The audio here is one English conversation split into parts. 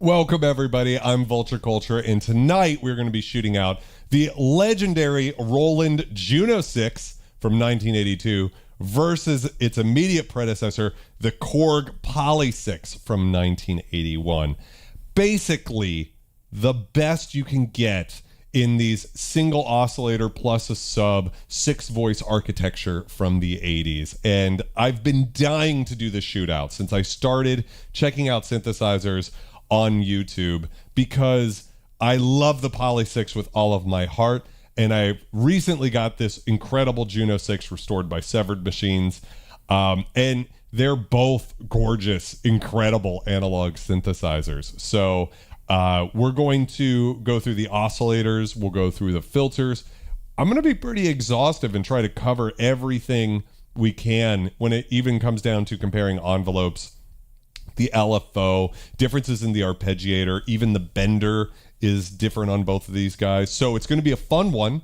Welcome everybody, I'm Vulture Culture, and tonight we're going to be shooting out the legendary Roland Juno-6 from 1982 versus its immediate predecessor, the Korg Polysix from 1981. Basically, the best you can get in these single oscillator plus a sub 6-voice architecture from the 80s. And I've been dying to do the shootout since I started checking out synthesizers on YouTube because I love the Polysix with all of my heart. And I recently got this incredible Juno-6 restored by Severed Machines. And they're both gorgeous, incredible analog synthesizers. So we're going to go through the oscillators. We'll go through the filters. I'm going to be pretty exhaustive and try to cover everything we can when it even comes down to comparing envelopes, the LFO, differences in the Arpeggiator, even the bender is different on both of these guys. So it's going to be a fun one.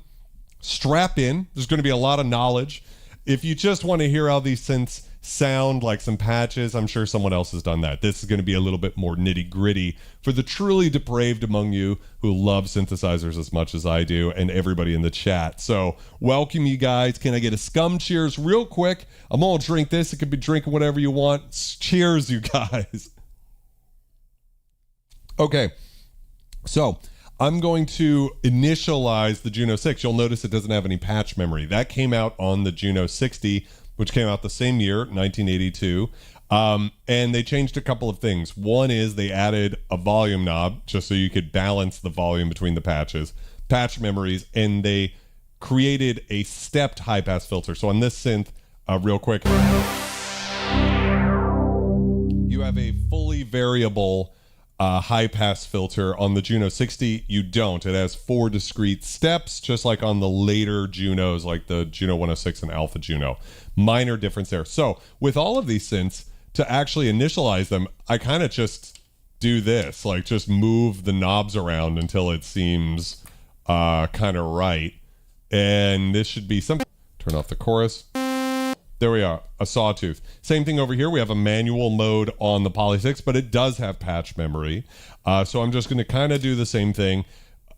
Strap in. There's going to be a lot of knowledge. If you just want to hear how these synths sound like some patches, I'm sure someone else has done that. This is going to be a little bit more nitty gritty for the truly depraved among you who love synthesizers as much as I do, and everybody in the chat. So welcome you guys. Can I get a scum cheers real quick? I'm gonna drink this. It could be drinking whatever you want. Cheers, you guys. Okay, so I'm going to initialize the Juno-6. You'll notice it doesn't have any patch memory. That came out on the Juno-60, which came out the same year, 1982. And they changed a couple of things. One is they added a volume knob just so you could balance the volume between the patches, patch memories, and they created a stepped high-pass filter. So on this synth, real quick, you have a fully variable high-pass filter. On the Juno-60, you don't. It has 4 discrete steps, just like on the later Junos, like the Juno-106 and Alpha Juno. Minor difference there. So with all of these synths, to actually initialize them, I kind of just do this, like just move the knobs around until it seems kind of right. And this should be something. Turn off the chorus. There we are, a sawtooth. Same thing over here. We have a manual mode on the Polysix, but it does have patch memory. So I'm just going to kind of do the same thing.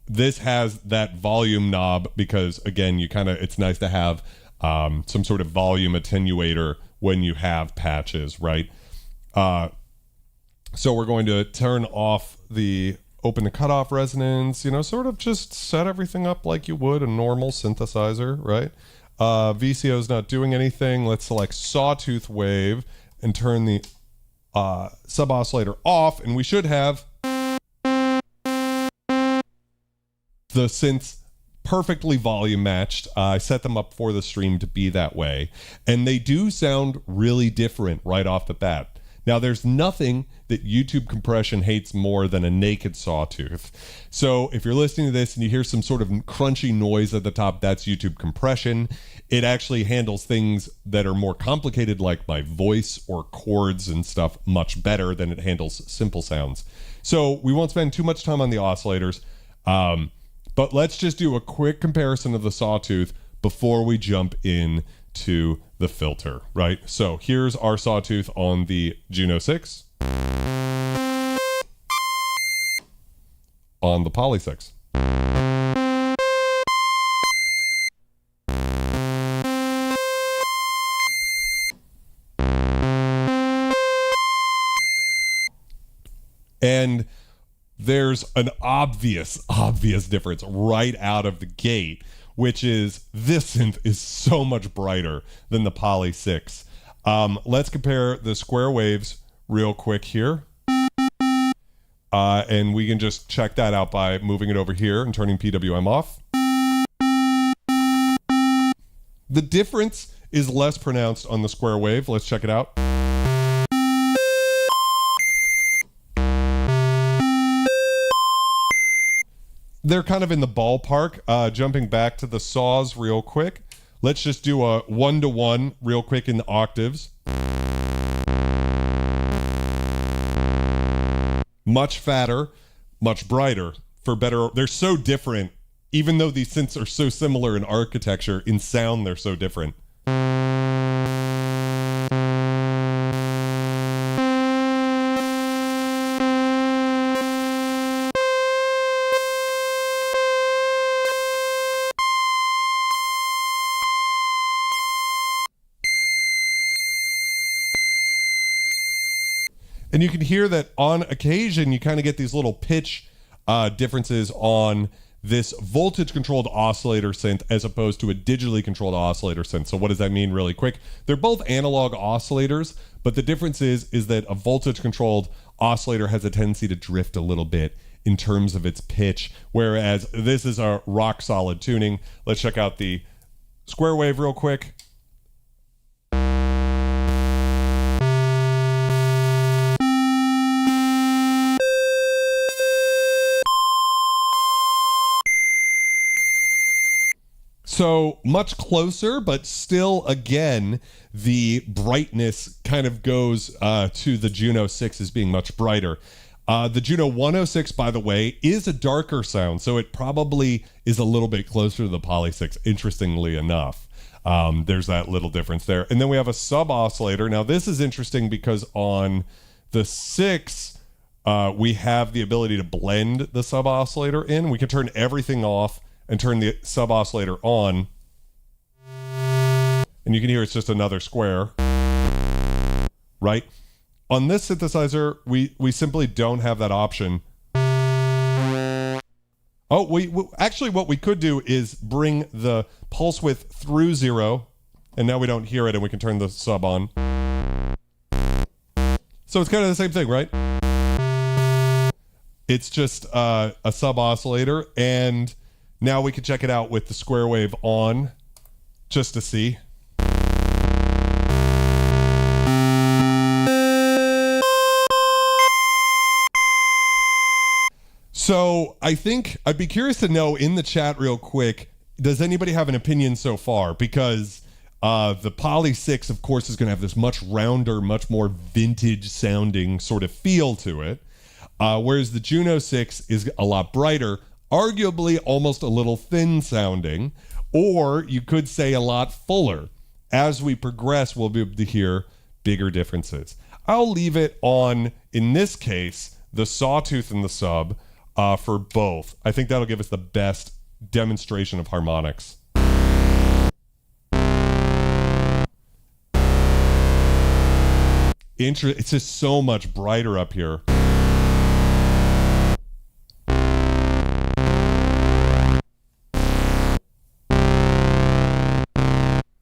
This has that volume knob because, again, it's nice to have some sort of volume attenuator when you have patches, right? So we're going to turn off the open to cutoff resonance, sort of just set everything up like you would a normal synthesizer, right? VCO is not doing anything. Let's select sawtooth wave and turn the sub-oscillator off, and we should have the synths perfectly volume matched. I set them up for the stream to be that way, and they do sound really different right off the bat. Now, there's nothing that YouTube compression hates more than a naked sawtooth. So if you're listening to this and you hear some sort of crunchy noise at the top, that's YouTube compression. It actually handles things that are more complicated, like my voice or chords and stuff, much better than it handles simple sounds. So we won't spend too much time on the oscillators, but let's just do a quick comparison of the sawtooth before we jump in to the filter, right? So here's our sawtooth on the Juno-6, on the Polysix. And there's an obvious difference right out of the gate, which is this synth is so much brighter than the Polysix. Let's compare the square waves real quick here. And we can just check that out by moving it over here and turning PWM off. The difference is less pronounced on the square wave. Let's check it out. They're kind of in the ballpark. Jumping back to the saws real quick. Let's just do a 1-to-1 real quick in the octaves. Much fatter, much brighter, for better. They're so different. Even though these synths are so similar in architecture, in sound they're so different. And you can hear that on occasion, you kind of get these little pitch differences on this voltage controlled oscillator synth as opposed to a digitally controlled oscillator synth. So what does that mean really quick? They're both analog oscillators, but the difference is that a voltage controlled oscillator has a tendency to drift a little bit in terms of its pitch, whereas this is a rock solid tuning. Let's check out the square wave real quick. So much closer, but still, again, the brightness kind of goes to the Juno-6 as being much brighter. The Juno-106, by the way, is a darker sound, so it probably is a little bit closer to the Polysix, interestingly enough. There's that little difference there. And then we have a sub-oscillator. Now, this is interesting because on the 6, we have the ability to blend the sub-oscillator in. We can turn everything off and turn the sub-oscillator on. And you can hear it's just another square, right? On this synthesizer, we simply don't have that option. Oh, we actually, what we could do is bring the pulse width through 0, and now we don't hear it, and we can turn the sub on. So it's kind of the same thing, right? It's just a sub-oscillator, and now we can check it out with the square wave on, just to see. So I think I'd be curious to know in the chat real quick, does anybody have an opinion so far? Because the Polysix, of course, is going to have this much rounder, much more vintage sounding sort of feel to it. Whereas the Juno-6 is a lot brighter, arguably almost a little thin sounding, or you could say a lot fuller. As we progress, we'll be able to hear bigger differences. I'll leave it on, in this case, the sawtooth and the sub for both. I think that'll give us the best demonstration of harmonics. It's just so much brighter up here.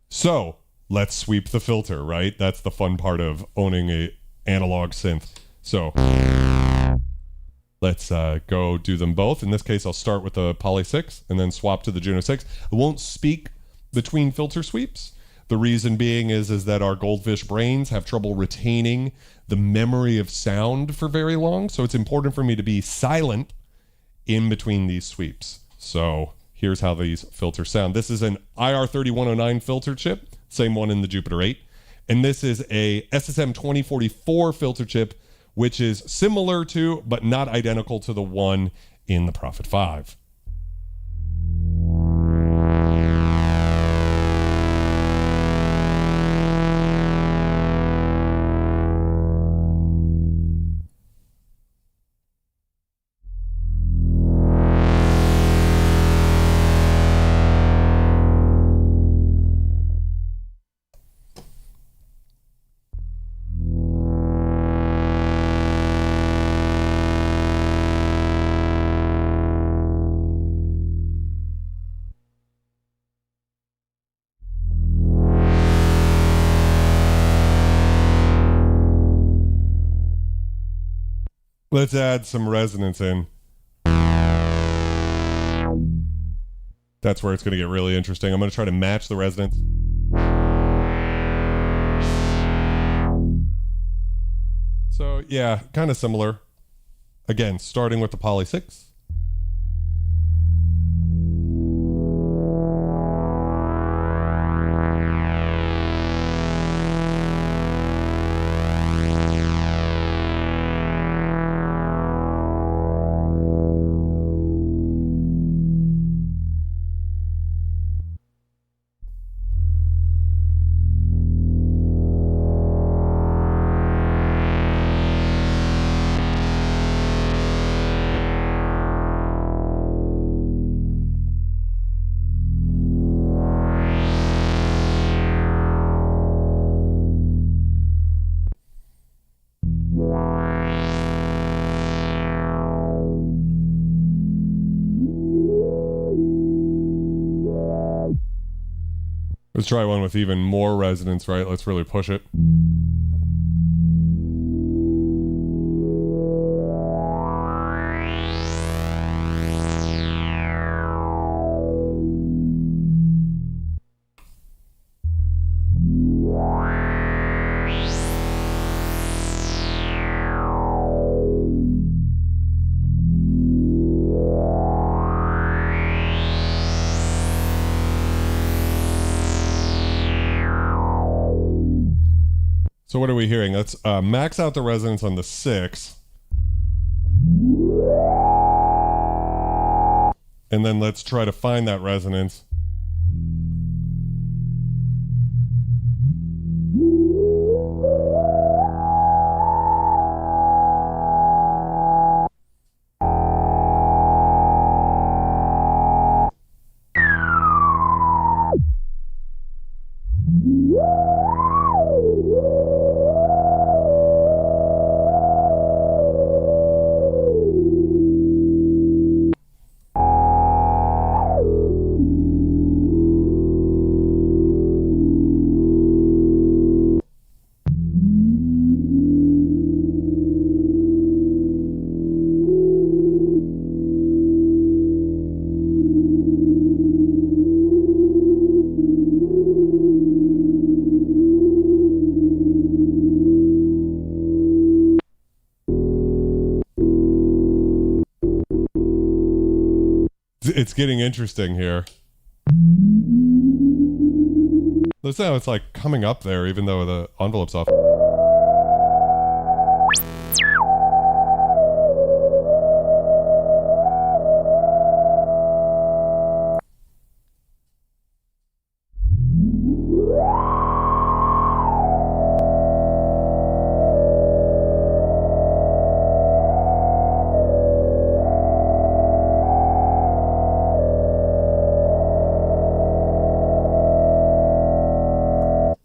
So let's sweep the filter, right? That's the fun part of owning a analog synth. So let's go do them both. In this case, I'll start with the Polysix and then swap to the Juno-6. I won't speak between filter sweeps. The reason being is that our goldfish brains have trouble retaining the memory of sound for very long. So it's important for me to be silent in between these sweeps. So here's how these filters sound. This is an IR3109 filter chip, same one in the Jupiter 8. And this is a SSM 2044 filter chip, which is similar to, but not identical to the one in the Prophet 5. Let's add some resonance in. That's where it's going to get really interesting. I'm going to try to match the resonance. So yeah, kind of similar. Again, starting with the Polysix. Let's try one with even more resonance, right? Let's really push it. So what are we hearing? Let's max out the resonance on the 6. And then let's try to find that resonance. It's getting interesting here. Listen how it's like coming up there even though the envelope's off.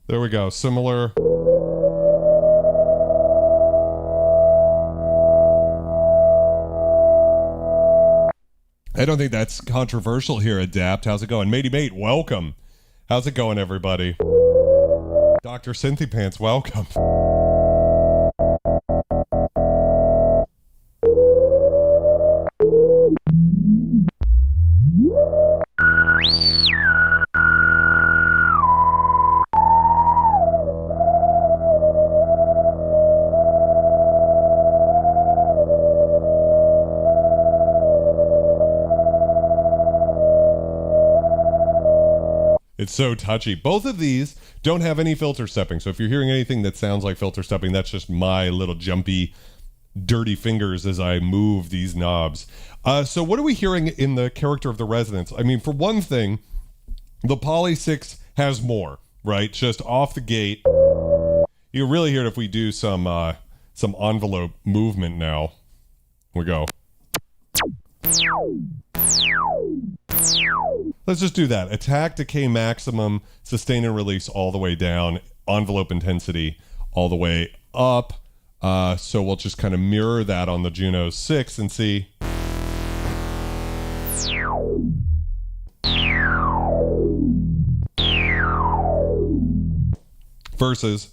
There we go. Similar. I don't think that's controversial here, Adapt. How's it going? Matey Mate, welcome. How's it going, everybody? Dr. Cynthy Pants, welcome. It's so touchy. Both of these don't have any filter stepping. So if you're hearing anything that sounds like filter stepping, that's just my little jumpy, dirty fingers as I move these knobs. So what are we hearing in the character of the resonance? I mean, for one thing, the Polysix has more, right? Just off the gate. You really hear it if we do some envelope movement now. We go. Let's just do that. Attack, decay, maximum, sustain and release all the way down, envelope intensity all the way up. So we'll just kind of mirror that on the Juno-6 and see. Versus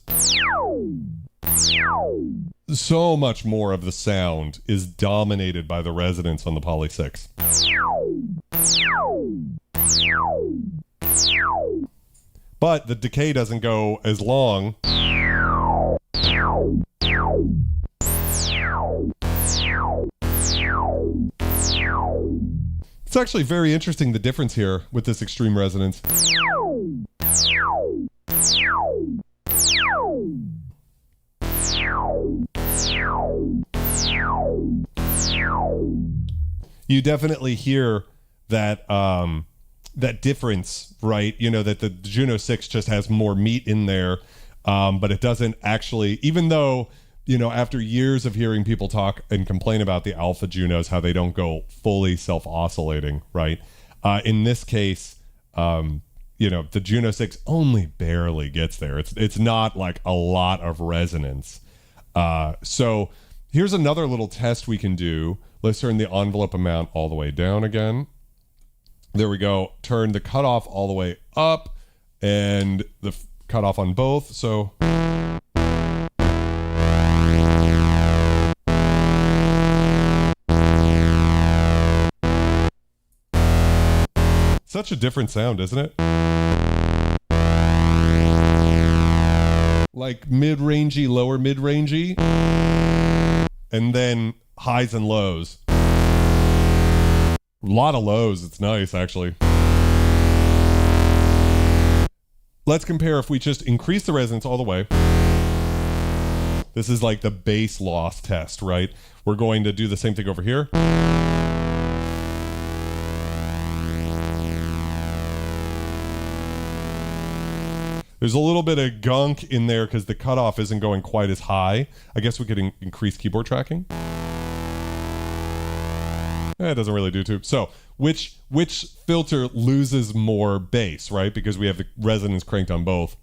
so much more of the sound is dominated by the resonance on the Polysix. But the decay doesn't go as long. It's actually very interesting, the difference here with this extreme resonance. You definitely hear that that difference, right? You know, that the Juno-6 just has more meat in there, but it doesn't actually, even though, you know, after years of hearing people talk and complain about the Alpha Junos, how they don't go fully self-oscillating, right? In this case, you know, the Juno-6 only barely gets there. It's not like a lot of resonance. So here's another little test we can do. Let's turn the envelope amount all the way down again. There we go. Turn the cutoff all the way up. and the cutoff on both. So such a different sound, isn't it? Like mid-rangey, lower mid-rangey, and then highs and lows. A lot of lows. It's nice, actually. Let's compare if we just increase the resonance all the way. This is like the bass loss test, right? We're going to do the same thing over here. There's a little bit of gunk in there because the cutoff isn't going quite as high. I guess we could increase keyboard tracking. It doesn't really do too. So which filter loses more bass, right? Because we have the resonance cranked on both.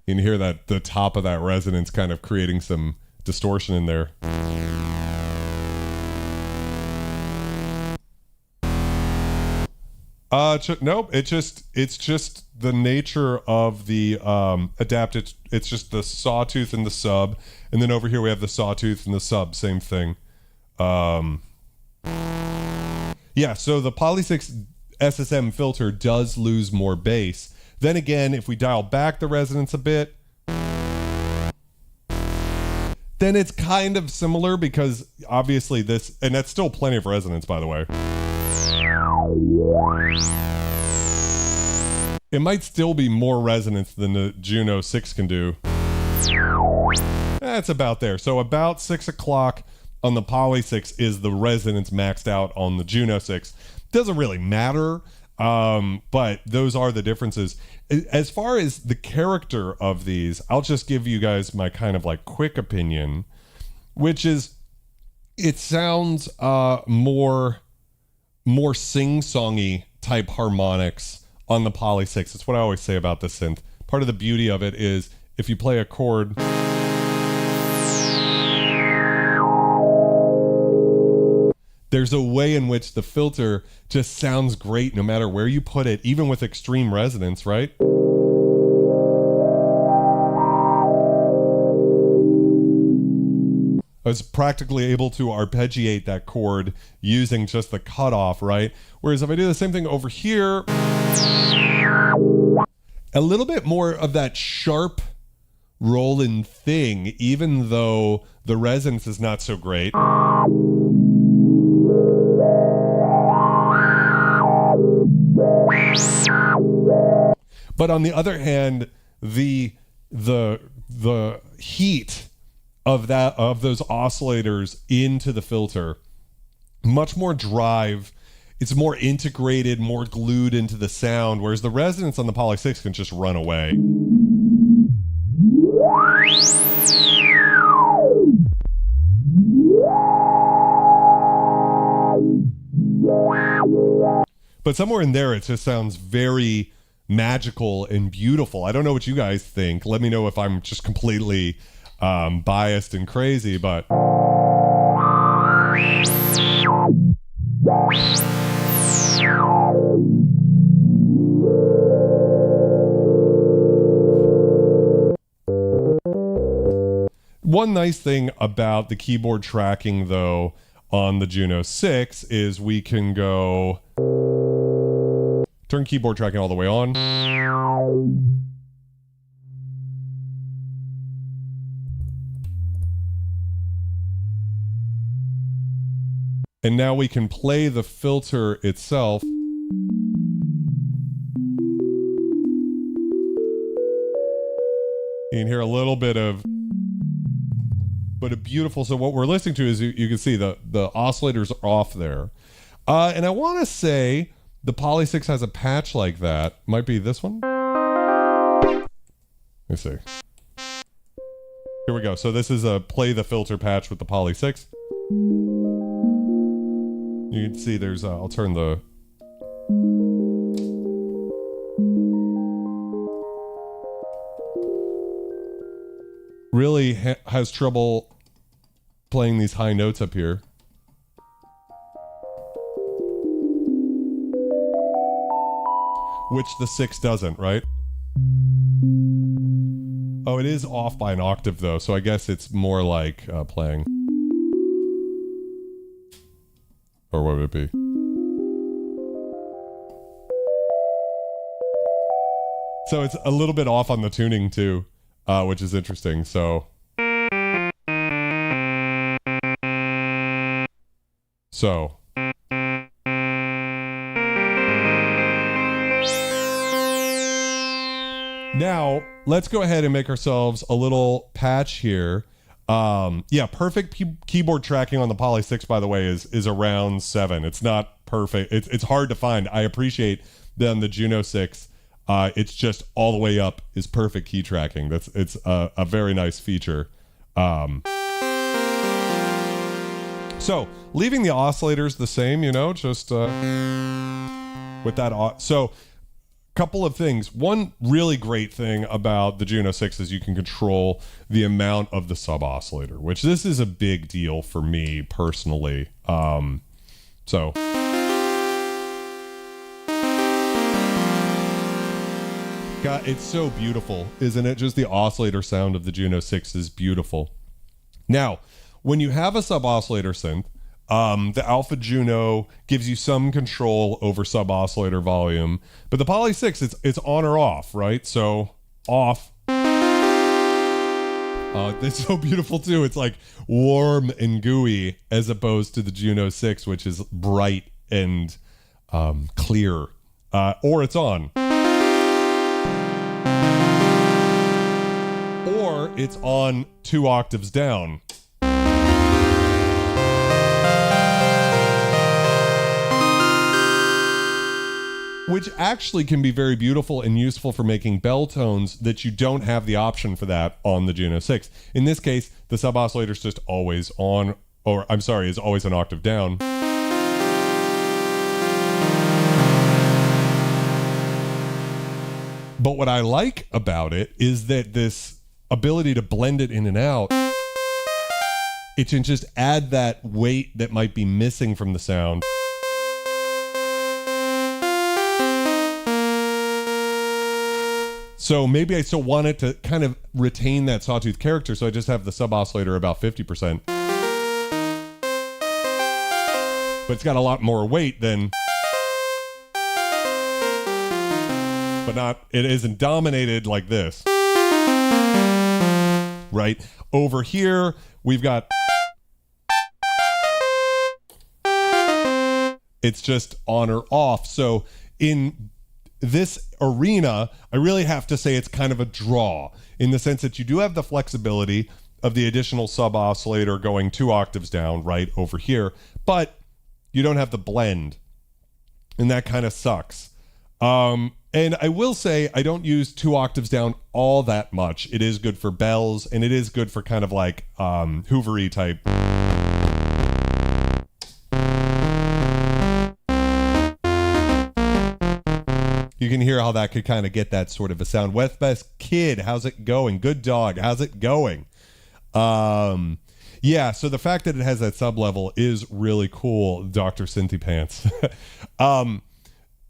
You can hear that the top of that resonance kind of creating some distortion in there. Nope. It's just the nature of the adapted. It's just the sawtooth and the sub, and then over here we have the sawtooth and the sub. Same thing. Yeah. So the Polysix SSM filter does lose more bass. Then again, if we dial back the resonance a bit, then it's kind of similar because obviously this, and that's still plenty of resonance, by the way. It might still be more resonance than the Juno-6 can do. That's about there. So about 6 o'clock on the Polysix is the resonance maxed out on the Juno-6. Doesn't really matter, but those are the differences. As far as the character of these, I'll just give you guys my kind of like quick opinion, which is it sounds more sing-songy type harmonics on the Polysix. It's what I always say about the synth. Part of the beauty of it is if you play a chord, there's a way in which the filter just sounds great no matter where you put it, even with extreme resonance, right? I was practically able to arpeggiate that chord using just the cutoff, right? Whereas if I do the same thing over here, a little bit more of that sharp Roland thing, even though the resonance is not so great. But on the other hand, the heat of those oscillators into the filter, much more drive. It's more integrated, more glued into the sound, whereas the resonance on the Polysix can just run away. But somewhere in there, it just sounds very magical and beautiful. I don't know what you guys think. Let me know if I'm just completely biased and crazy, but one nice thing about the keyboard tracking, though, on the Juno-6 is we can go turn keyboard tracking all the way on. And now we can play the filter itself. You can hear a little bit of, but a beautiful, so what we're listening to is you can see the oscillators are off there. And I want to say the Polysix has a patch like that. Might be this one. Let's see. Here we go. So this is a play the filter patch with the Polysix. You can see there's, I'll turn the, really has trouble playing these high notes up here. which the 6 doesn't, right? Oh, it is off by an octave though, so I guess it's more like playing. Or what would it be? So it's a little bit off on the tuning too, which is interesting. So now let's go ahead and make ourselves a little patch here. Yeah, perfect keyboard tracking on the Polysix, by the way, is around 7. It's not perfect. It's hard to find. I appreciate that on the Juno-6. It's just all the way up is perfect key tracking. It's a very nice feature. So leaving the oscillators the same, you know, just with that. So couple of things. One really great thing about the Juno-6 is you can control the amount of the sub-oscillator, which this is a big deal for me personally. So God, it's so beautiful, isn't it? Just the oscillator sound of the Juno-6 is beautiful. Now, when you have a sub-oscillator synth, the Alpha Juno gives you some control over sub-oscillator volume, but the Polysix, it's on or off, right? So off. It's so beautiful too. It's like warm and gooey as opposed to the Juno-6, which is bright and clear. Or it's on. Or it's on 2 octaves down. Which actually can be very beautiful and useful for making bell tones that you don't have the option for that on the Juno-6. In this case, the sub-oscillator is just always on, or I'm sorry, is always an octave down. But what I like about it is that this ability to blend it in and out, it can just add that weight that might be missing from the sound. So maybe I still want it to kind of retain that sawtooth character, so I just have the sub-oscillator about 50%. But it's got a lot more weight than... But not, it isn't dominated like this. Right? Over here, we've got... It's just on or off. So in this arena, I really have to say it's kind of a draw in the sense that you do have the flexibility of the additional sub-oscillator going 2 octaves down right over here, but you don't have the blend, and that kind of sucks. And I will say I don't use 2 octaves down all that much. It is good for bells, and it is good for kind of like Hoovery type. You can hear how that could kind of get that sort of a sound. West Kid, how's it going? Good dog, how's it going? Yeah, so the fact that it has that sub level is really cool, Dr. Cynthy Pants.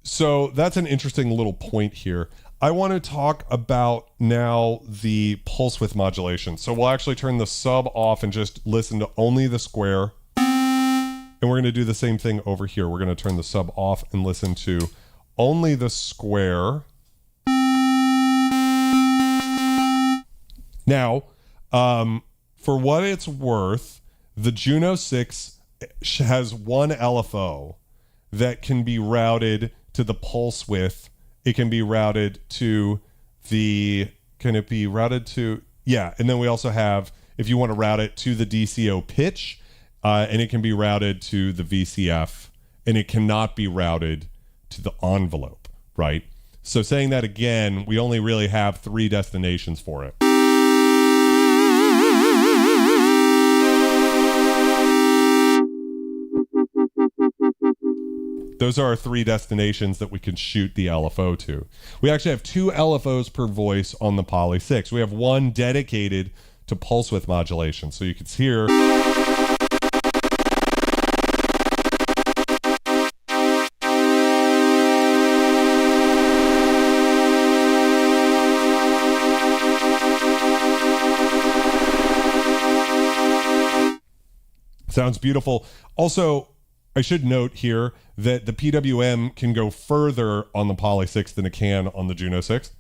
So that's an interesting little point here. I want to talk about now the pulse width modulation. So we'll actually turn the sub off and just listen to only the square. And we're going to do the same thing over here. We're going to turn the sub off and listen to only the square. Now, for what it's worth, the Juno-6 has one LFO that can be routed to the pulse width. It can be routed to the, can it be routed to, yeah. And then we also have, if you want to route it to the DCO pitch, and it can be routed to the VCF, and it cannot be routed to the envelope, right? So saying that again, we only really have 3 destinations for it. Those are our 3 destinations that we can shoot the LFO to. We actually have 2 LFOs per voice on the Polysix. We have one dedicated to pulse width modulation. So you can hear... Sounds beautiful. Also, I should note here that the PWM can go further on the Polysix than it can on the Juno-6.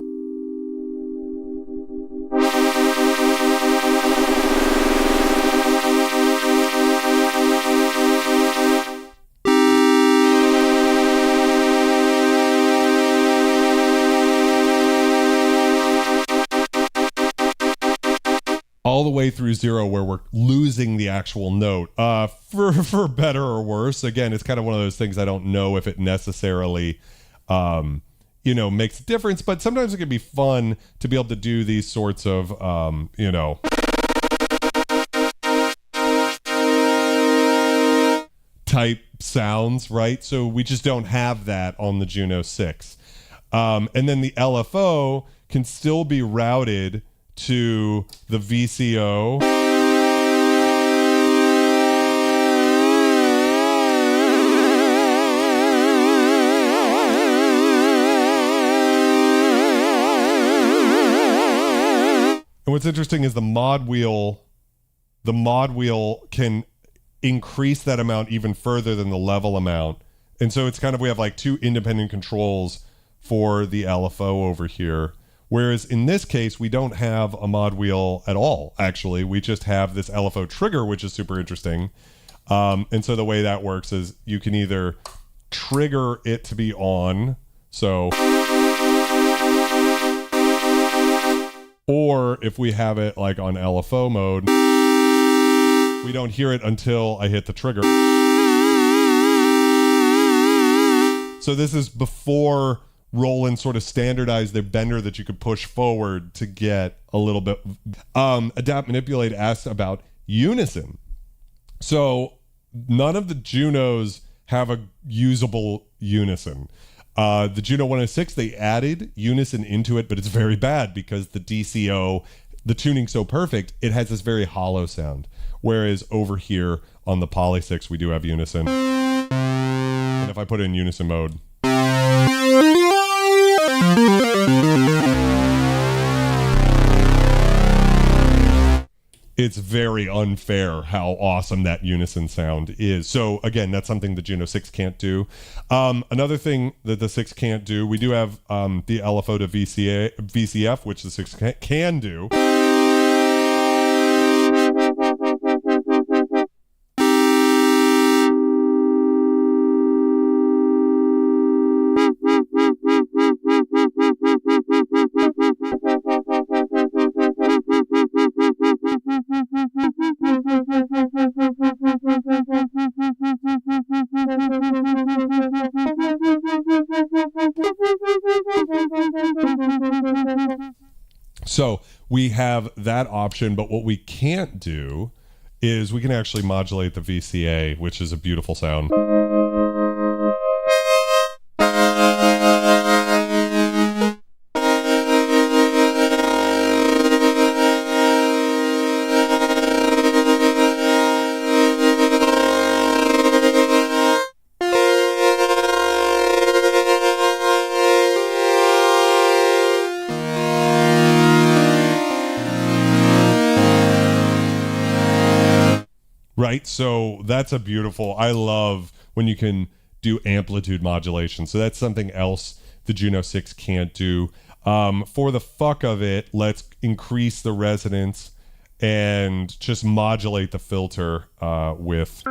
All the way through 0 where we're losing the actual note, for better or worse. Again, it's kind of one of those things I don't know if it necessarily makes a difference, but sometimes it can be fun to be able to do these sorts of type sounds, right? So we just don't have that on the Juno-6. And then the LFO can still be routed to the VCO. And what's interesting is the mod wheel can increase that amount even further than the level amount. And so it's kind of, we have like two independent controls for the LFO over here. Whereas in this case, we don't have a mod wheel at all, actually. We just have this LFO trigger, which is super interesting. And so the way that works is you can either trigger it to be on, or if we have it like on LFO mode, we don't hear it until I hit the trigger. So this is before Roland sort of standardized their bender that you could push forward to get a little bit. Adapt Manipulate asked about Unison. So none of the Junos have a usable Unison. The Juno-106, they added Unison into it, but it's very bad because the DCO, the tuning's so perfect, it has this very hollow sound. Whereas over here on the Polysix, we do have Unison. And if I put it in Unison mode, it's very unfair how awesome that Unison sound is. So again, that's something the Juno-6 can't do. Another thing that the 6 can't do, we do have the LFO to VCF, which the 6 can do. So we have that option, but what we can't do is we can actually modulate the VCA, which is a beautiful sound. Right, so that's a beautiful, I love when you can do amplitude modulation. So that's something else the Juno-6 can't do. For the fuck of it, let's increase the resonance and just modulate the filter with.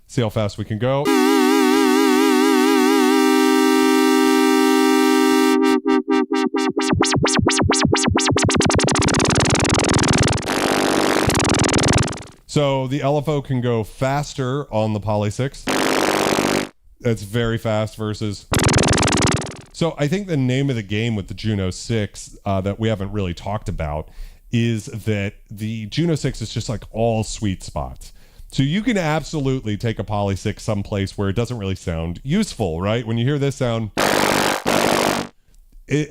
See how fast we can go. So the LFO can go faster on the Polysix. It's very fast versus. So I think the name of the game with the Juno-6 that we haven't really talked about is that the Juno-6 is just like all sweet spots. So you can absolutely take a Polysix someplace where it doesn't really sound useful, right? When you hear this sound,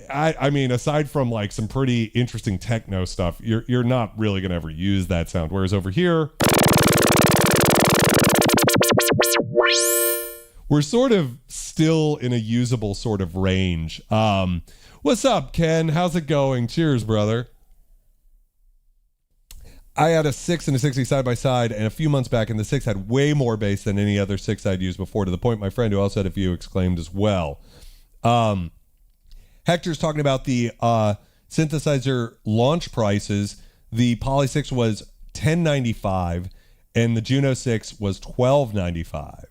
I mean, aside from like some pretty interesting techno stuff, you're not really going to ever use that sound. Whereas over here, we're sort of still in a usable sort of range. What's up, Ken? How's it going? Cheers, brother. I had a 6 and a 60 side by side, and a few months back, and the 6 had way more bass than any other 6 I'd used before, to the point my friend who also had a few exclaimed as well. Hector's talking about the synthesizer launch prices. The Polysix was $10.95, and the Juno-6 was $12.95.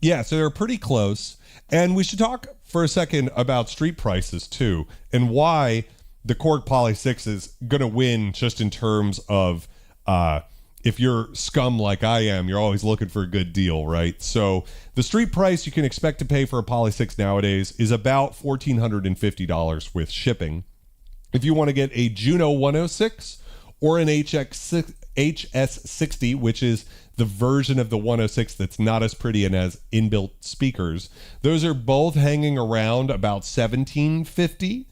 Yeah, so they're pretty close. And we should talk for a second about street prices too, and why the Korg Polysix is going to win, just in terms of if you're scum like I am, you're always looking for a good deal, right? So the street price you can expect to pay for a Polysix nowadays is about $1,450 with shipping. If you want to get a Juno 106 or an HS60, which is the version of the 106 that's not as pretty and has inbuilt speakers, those are both hanging around about $1,750.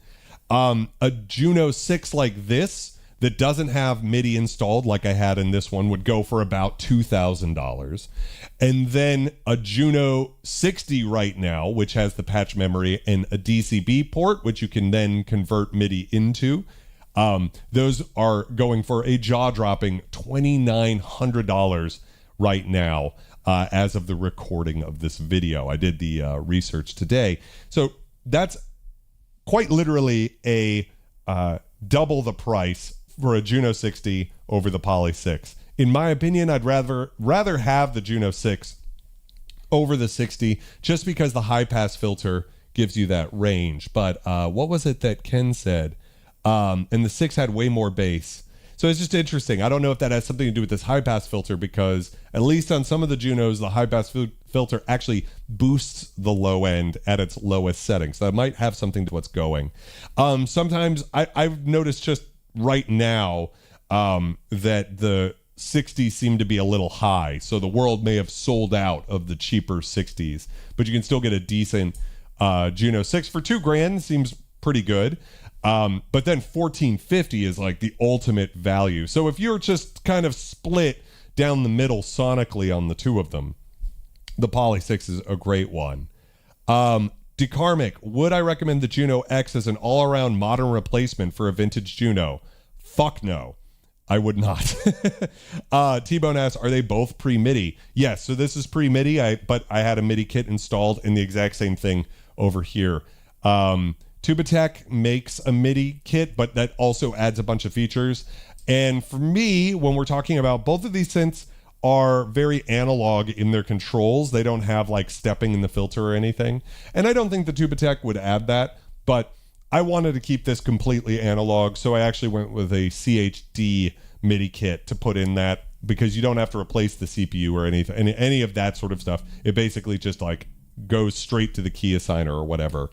A Juno 6 like this that doesn't have MIDI installed like I had in this one would go for about $2,000. And then a Juno 60 right now, which has the patch memory and a DCB port, which you can then convert MIDI into, those are going for a jaw-dropping $2,900 right now, as of the recording of this video. I did the research today. So that's quite literally a double the price for a Juno 60 over the Poly 6. In my opinion, I'd rather have the Juno 6 over the 60, just because the high pass filter gives you that range. But what was it that Ken said? And the 6 had way more bass. So it's just interesting. I don't know if that has something to do with this high pass filter, because at least on some of the Junos, the high pass filter actually boosts the low end at its lowest setting. So that might have something to what's going. Sometimes I've noticed just right now that the 60s seem to be a little high. So the world may have sold out of the cheaper 60s, but you can still get a decent Juno 6 for $2,000. Seems pretty good. But then $1,450 is like the ultimate value. So if you're just kind of split down the middle sonically on the two of them, the Poly 6 is a great one. DeCarmick, would I recommend the Juno X as an all-around modern replacement for a vintage Juno? Fuck no, I would not. T-Bone asks, are they both pre-MIDI? Yes, so this is pre-MIDI, but I had a MIDI kit installed, and the exact same thing over here. Tubatech makes a MIDI kit, but that also adds a bunch of features. And for me, when we're talking about, both of these synths are very analog in their controls. They don't have like stepping in the filter or anything. And I don't think the Tubatech would add that, but I wanted to keep this completely analog. So I actually went with a CHD MIDI kit to put in that, because you don't have to replace the CPU or any of that sort of stuff. It basically just like goes straight to the key assigner or whatever.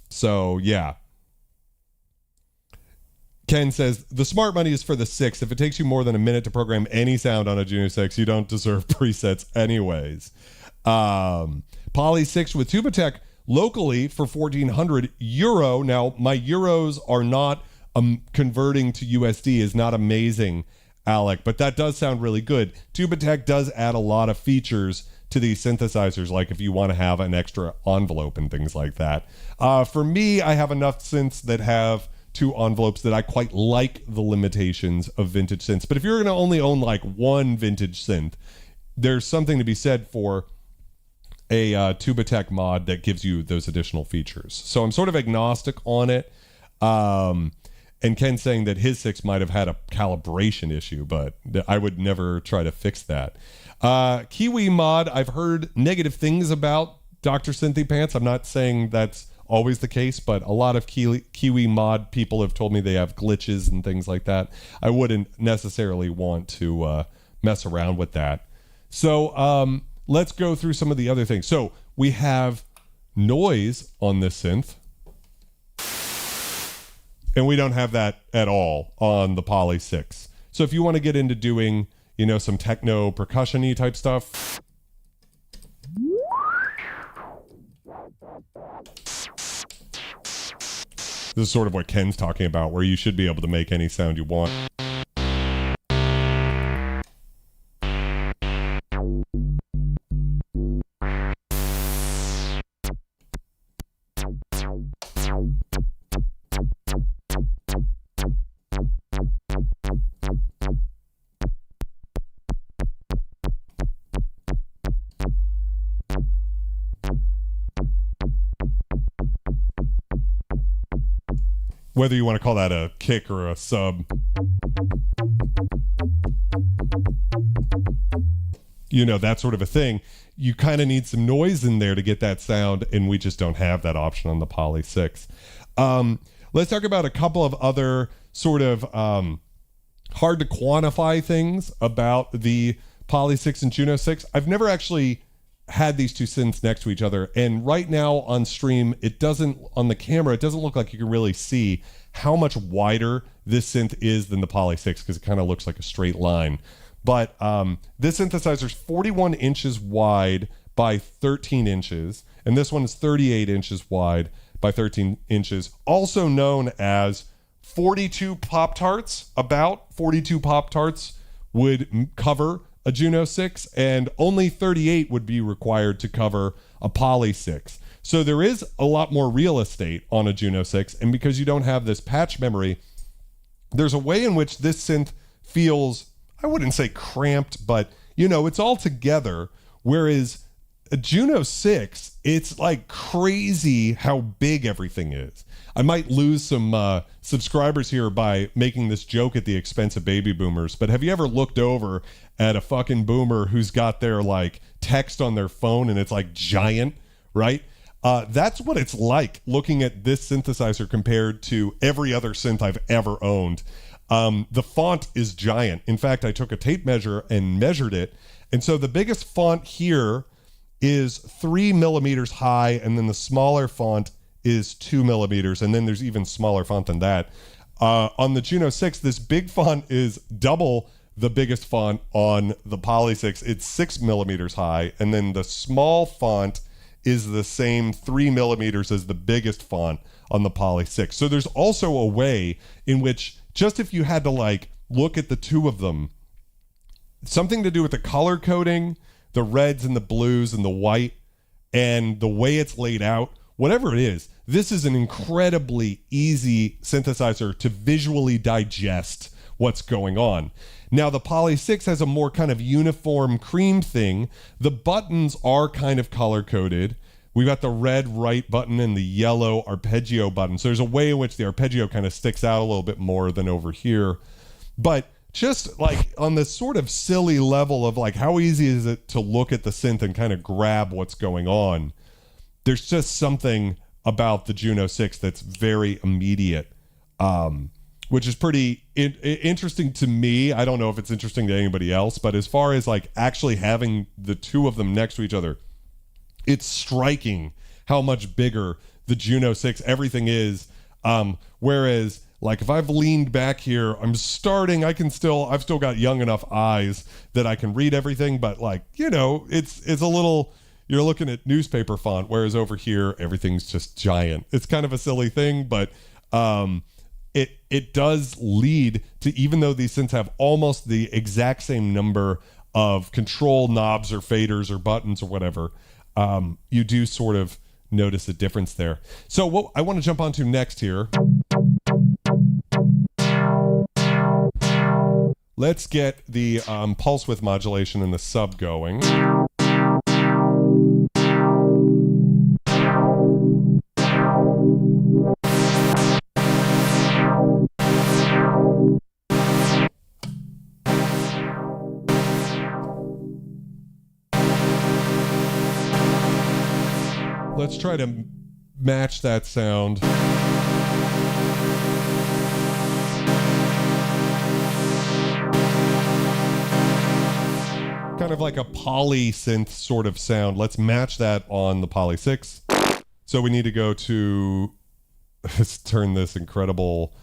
So yeah. Ken says, the smart money is for the 6. If it takes you more than a minute to program any sound on a Juno 6, you don't deserve presets anyways. Poly 6 with Tubatech locally for €1,400. Now, my euros are not converting to USD is not amazing, Alec, but that does sound really good. Tubatech does add a lot of features to these synthesizers, like if you want to have an extra envelope and things like that. For me, I have enough synths that have 2 envelopes that I quite like the limitations of vintage synths. But if you're going to only own like one vintage synth, there's something to be said for a Tubatech mod that gives you those additional features. So I'm sort of agnostic on it. And Ken's saying that his 6 might have had a calibration issue, but I would never try to fix that. Kiwi mod, I've heard negative things about Dr. Cynthy Pants. I'm not saying that's always the case, but a lot of Kiwi mod people have told me they have glitches and things like that. I wouldn't necessarily want to mess around with that. So let's go through some of the other things. So we have noise on this synth, and we don't have that at all on the Poly 6. So if you want to get into doing, some techno percussion-y type stuff, this is sort of what Ken's talking about, where you should be able to make any sound you want. whether you want to call that a kick or a sub. You know, that sort of a thing. You kind of need some noise in there to get that sound, and we just don't have that option on the Poly 6. Let's talk about a couple of other sort of hard to quantify things about the Poly 6 and Juno 6. I've never actually had these two synths next to each other, and right now on stream, it doesn't look like you can really see how much wider this synth is than the Poly 6, because it kind of looks like a straight line. But this synthesizer is 41 inches wide by 13 inches, and this one is 38 inches wide by 13 inches, also known as 42 Poptarts. About 42 Poptarts would cover a Juno 6, and only 38 would be required to cover a Poly 6. So there is a lot more real estate on a Juno 6, and because you don't have this patch memory, there's a way in which this synth feels, I wouldn't say cramped, but you know, it's all together, whereas a Juno 6, it's like crazy how big everything is. I might lose some subscribers here by making this joke at the expense of baby boomers, but have you ever looked over at a fucking boomer who's got their like text on their phone and it's like giant, right? That's what it's like looking at this synthesizer compared to every other synth I've ever owned. The font is giant. In fact, I took a tape measure and measured it. And so the biggest font here is 3 millimeters high, and then the smaller font is 2 millimeters, and then there's even smaller font than that. On the Juno 6, this big font is double the biggest font on the Poly 6. It's 6 millimeters high, and then the small font is the same 3 millimeters as the biggest font on the Poly 6. So there's also a way in which, just if you had to like look at the two of them, something to do with the color coding, the reds and the blues and the white, and the way it's laid out, whatever it is, this is an incredibly easy synthesizer to visually digest what's going on. Now, the Poly 6 has a more kind of uniform cream thing. The buttons are kind of color-coded. We've got the red right button and the yellow arpeggio button. So there's a way in which the arpeggio kind of sticks out a little bit more than over here. But just like on this sort of silly level of like, how easy is it to look at the synth and kind of grab what's going on? There's just something about the Juno 6 that's very immediate, which is pretty interesting to me. I don't know if it's interesting to anybody else, but as far as like actually having the two of them next to each other, it's striking how much bigger the Juno 6 everything is. Whereas like if I've leaned back here, I've still got young enough eyes that I can read everything, but like, you know, it's a little, you're looking at newspaper font, whereas over here, everything's just giant. It's kind of a silly thing, but it does lead to, even though these synths have almost the exact same number of control knobs or faders or buttons or whatever, you do sort of notice a difference there. So what I want to jump onto next here, let's get the pulse width modulation and the sub going. Let's try to match that sound. Kind of like a poly synth sort of sound. Let's match that on the Poly 6. So we need to go to, let's turn this incredible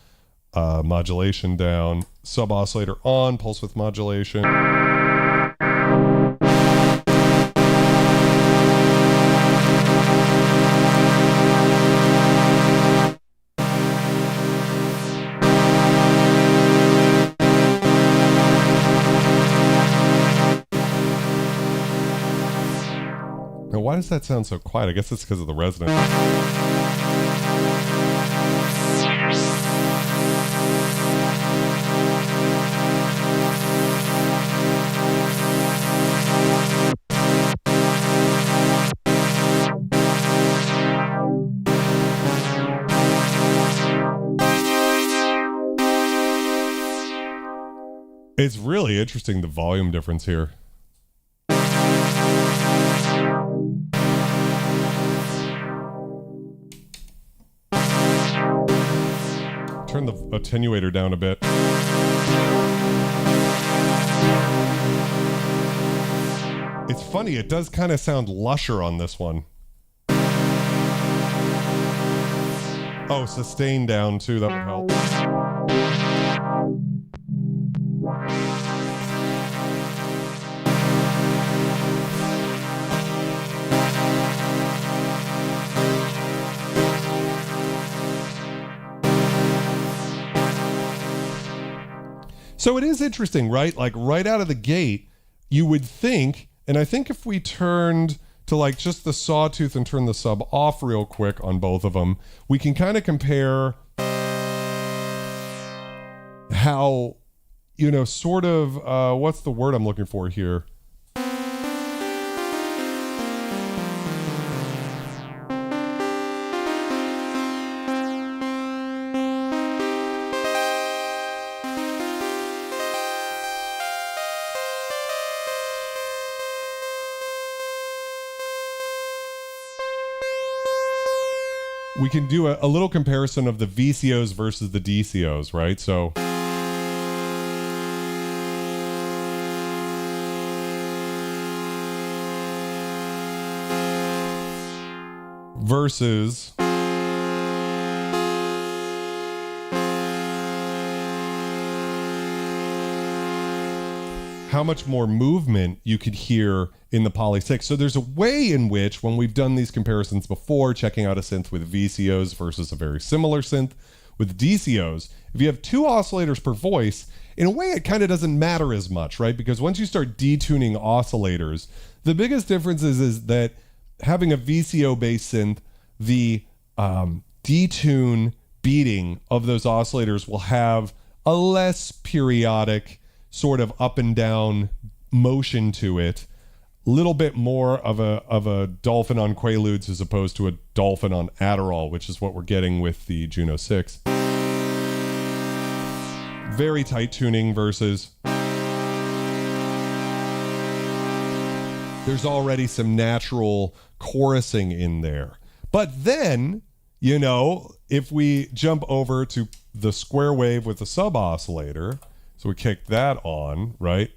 modulation down. Sub-oscillator on, pulse width modulation. Now, why does that sound so quiet? I guess it's because of the resonance. It's really interesting, the volume difference here. Turn the attenuator down a bit. It's funny, it does kind of sound lusher on this one. Oh, sustain down too, that would help. So it is interesting, right? Like right out of the gate, you would think, and I think if we turned to like just the sawtooth and turn the sub off real quick on both of them, we can kind of compare how, you know, sort of, what's the word I'm looking for here? We can do a little comparison of the VCOs versus the DCOs, right? So versus how much more movement you could hear in the Polysix. So there's a way in which, when we've done these comparisons before, checking out a synth with VCOs versus a very similar synth with DCOs, if you have two oscillators per voice, in a way it kind of doesn't matter as much, right? Because once you start detuning oscillators, the biggest difference is that having a VCO-based synth, the detune beating of those oscillators will have a less periodic sort of up and down motion to it, a little bit more of a dolphin on Quaaludes as opposed to a dolphin on Adderall, which is what we're getting with the Juno-6. Very tight tuning versus there's already some natural chorusing in there. But then, you know, if we jump over to the square wave with the sub-oscillator, so we kick that on, right?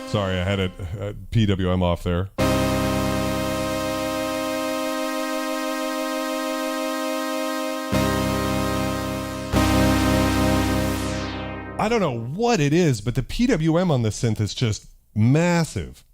Sorry, I had a PWM off there. I don't know what it is, but the PWM on the synth is just massive.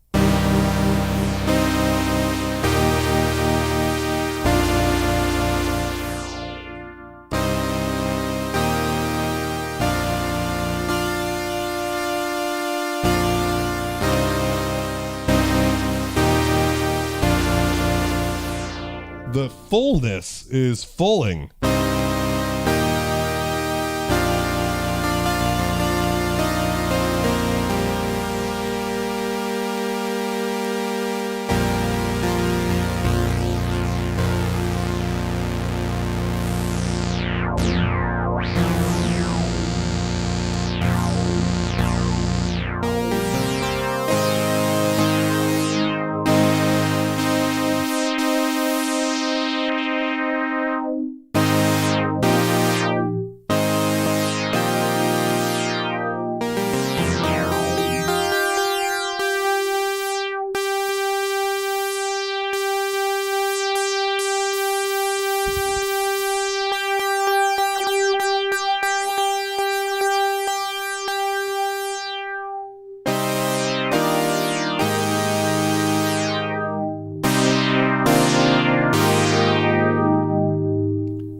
The fullness is fulling.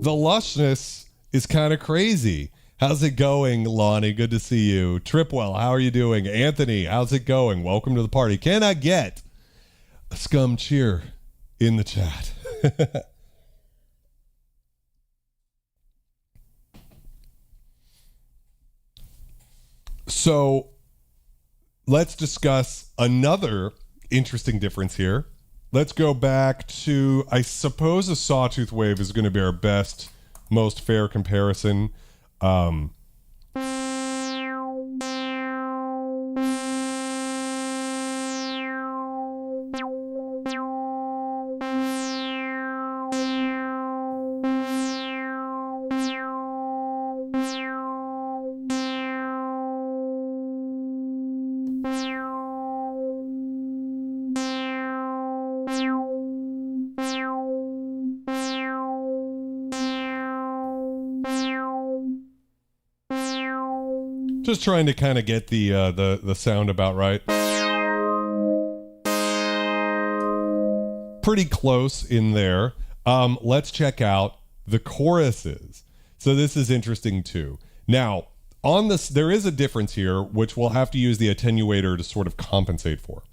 The lushness is kind of crazy. How's it going, Lonnie? Good to see you. Tripwell, how are you doing? Anthony, how's it going? Welcome to the party. Can I get a scum cheer in the chat? So let's discuss another interesting difference here. Let's go back to, I suppose a sawtooth wave is going to be our best, most fair comparison. Just trying to kind of get the sound about right. Pretty close in there. Let's check out the choruses. So this is interesting too. Now, on this, there is a difference here, which we'll have to use the attenuator to sort of compensate for.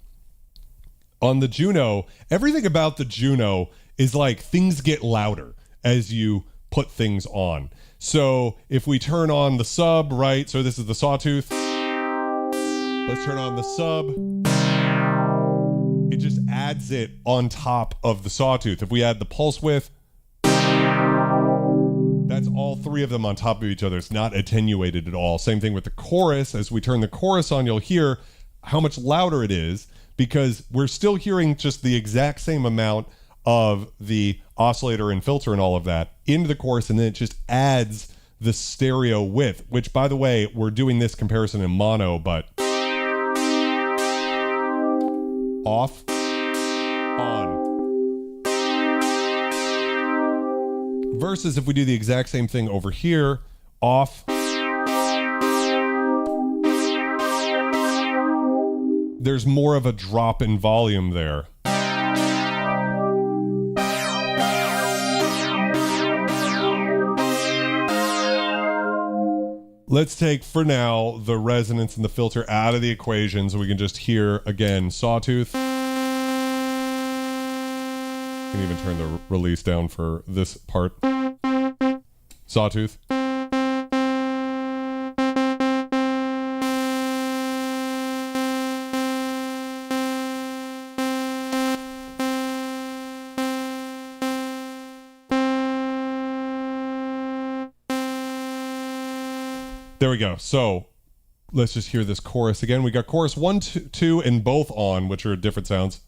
On the Juno, everything about the Juno is like things get louder as you put things on. So if we turn on the sub, right? So this is the sawtooth. Let's turn on the sub. It just adds it on top of the sawtooth. If we add the pulse width, that's all three of them on top of each other. It's not attenuated at all. Same thing with the chorus. As we turn the chorus on, you'll hear how much louder it is because we're still hearing just the exact same amount of the oscillator and filter and all of that into the chorus, and then it just adds the stereo width, which, by the way, we're doing this comparison in mono, but off, on. Versus if we do the exact same thing over here, off, there's more of a drop in volume there. Let's take, for now, the resonance and the filter out of the equation so we can just hear, again, sawtooth. You can even turn the release down for this part. Sawtooth. There we go. So let's just hear this chorus again. We got chorus 1, 2, and both on, which are different sounds.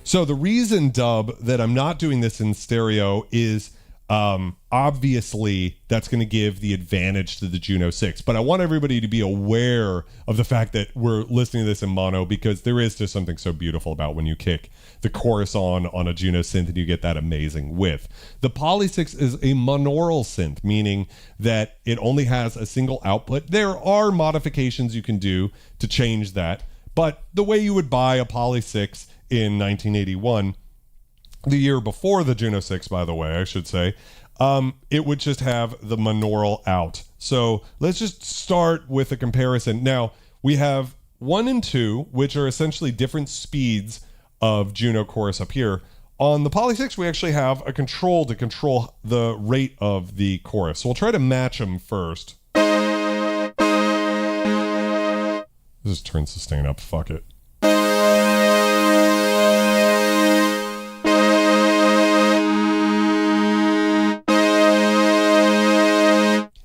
So the reason, Dub, that I'm not doing this in stereo is obviously that's going to give the advantage to the Juno-6, but I want everybody to be aware of the fact that we're listening to this in mono because there is just something so beautiful about when you kick the chorus on a Juno synth and you get that amazing width. The Polysix is a monaural synth, meaning that it only has a single output. There are modifications you can do to change that, but the way you would buy a Polysix in 1981, the year before the Juno-6, by the way, I should say, it would just have the monaural out. So let's just start with a comparison. Now, we have 1 and 2, which are essentially different speeds of Juno chorus up here. On the Polysix, we actually have a control to control the rate of the chorus. So we'll try to match them first. Let's just turn sustain up, fuck it.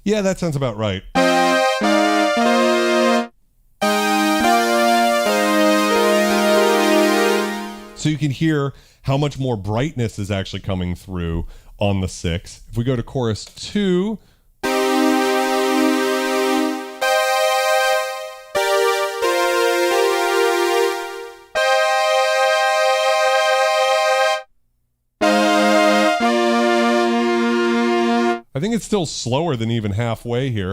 Yeah, that sounds about right. So you can hear how much more brightness is actually coming through on the 6. If we go to chorus 2, I think it's still slower than even halfway here.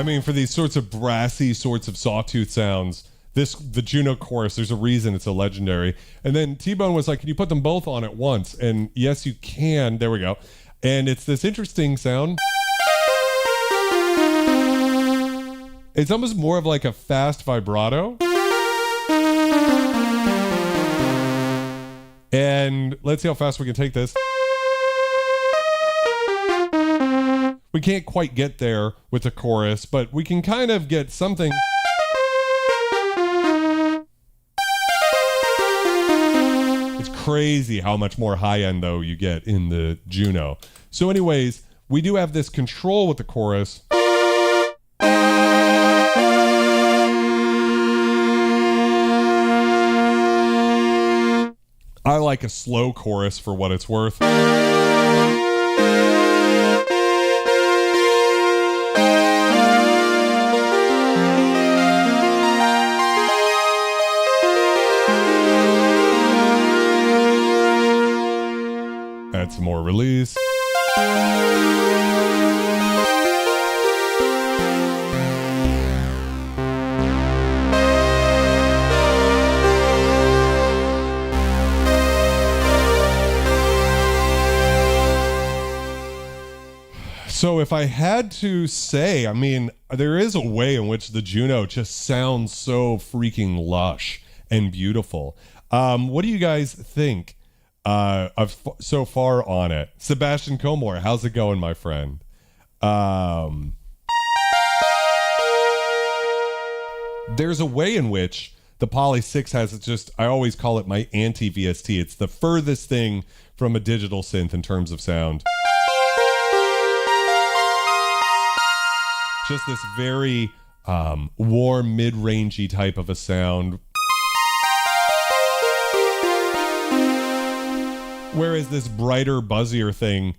I mean, for these sorts of brassy sorts of sawtooth sounds, the Juno chorus, there's a reason it's a legendary. And then T-Bone was like, can you put them both on at once? And yes, you can. There we go. And it's this interesting sound. It's almost more of like a fast vibrato. And let's see how fast we can take this. We can't quite get there with the chorus, but we can kind of get something. It's crazy how much more high-end, though, you get in the Juno. So anyways, we do have this control with the chorus. I like a slow chorus for what it's worth. Add some more release. So if I had to say, I mean, there is a way in which the Juno just sounds so freaking lush and beautiful. What do you guys think of so far on it? Sebastian Comore, how's it going, my friend? There's a way in which the Polysix has just, I always call it my anti-VST. It's the furthest thing from a digital synth in terms of sound. Just this very warm, mid-rangey type of a sound. Whereas this brighter, buzzier thing,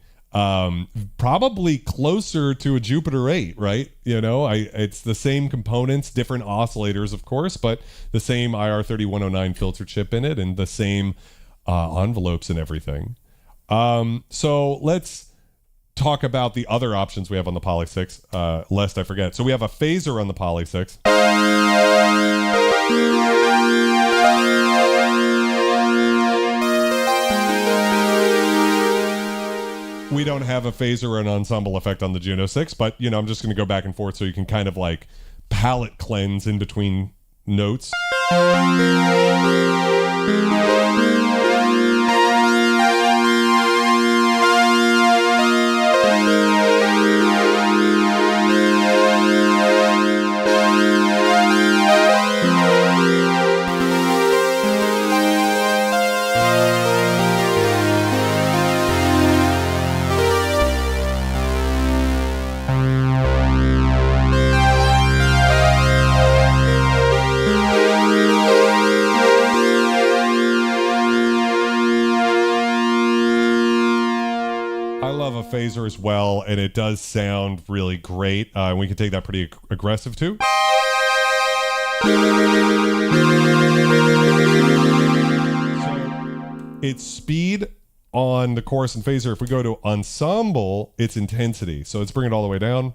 probably closer to a Jupiter 8, right? You know, it's the same components, different oscillators, of course, but the same IR3109 filter chip in it and the same envelopes and everything. So let's talk about the other options we have on the Polysix, lest I forget. So we have a phaser on the Polysix. We don't have a phaser or an ensemble effect on the Juno-6, but, you know, I'm just going to go back and forth so you can kind of like palette cleanse in between notes. Phaser as well, and it does sound really great. We can take that pretty aggressive too. So it's speed on the chorus and phaser. If we go to ensemble, it's intensity. So let's bring it all the way down.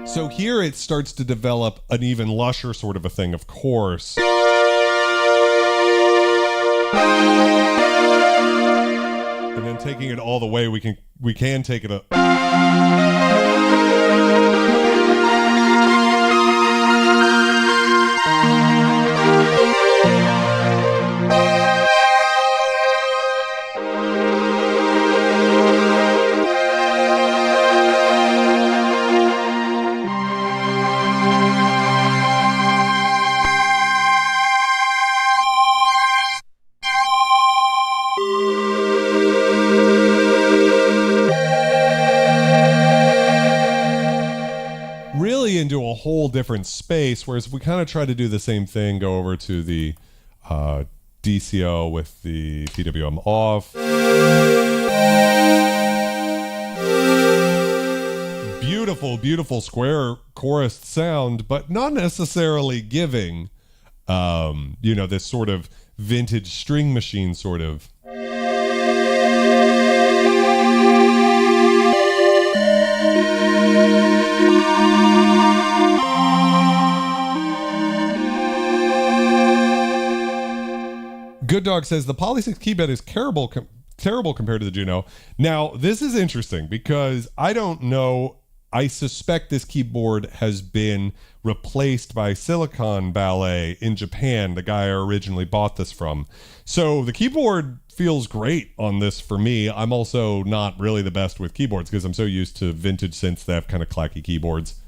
So here it starts to develop an even lusher sort of a thing, of course. And then taking it all the way, we can take it up. Into a whole different space, whereas we kind of try to do the same thing, go over to the DCO with the PWM off. Beautiful, beautiful square chorus sound, but not necessarily giving, you know, this sort of vintage string machine sort of. Good Dog says the Polysix keybed is terrible compared to the Juno. Now, this is interesting because I don't know. I suspect this keyboard has been replaced by Silicon Ballet in Japan, the guy I originally bought this from. So the keyboard feels great on this for me. I'm also not really the best with keyboards because I'm so used to vintage synths that have kind of clacky keyboards.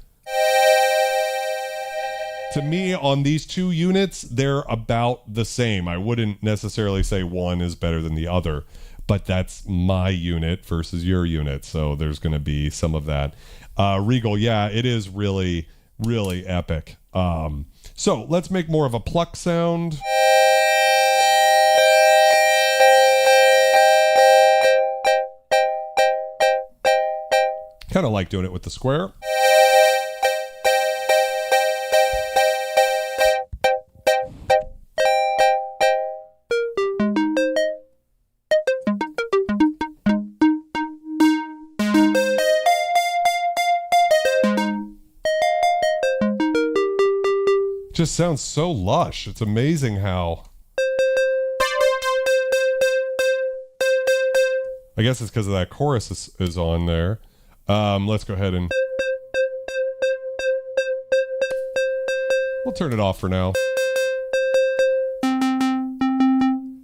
To me, on these two units, they're about the same. I wouldn't necessarily say one is better than the other, but that's my unit versus your unit, so there's going to be some of that. Regal, yeah, it is really, really epic. So let's make more of a pluck sound. Kind of like doing it with the square. Just sounds so lush. It's amazing how. I guess it's because of that chorus is on there. Let's go ahead and we'll turn it off for now.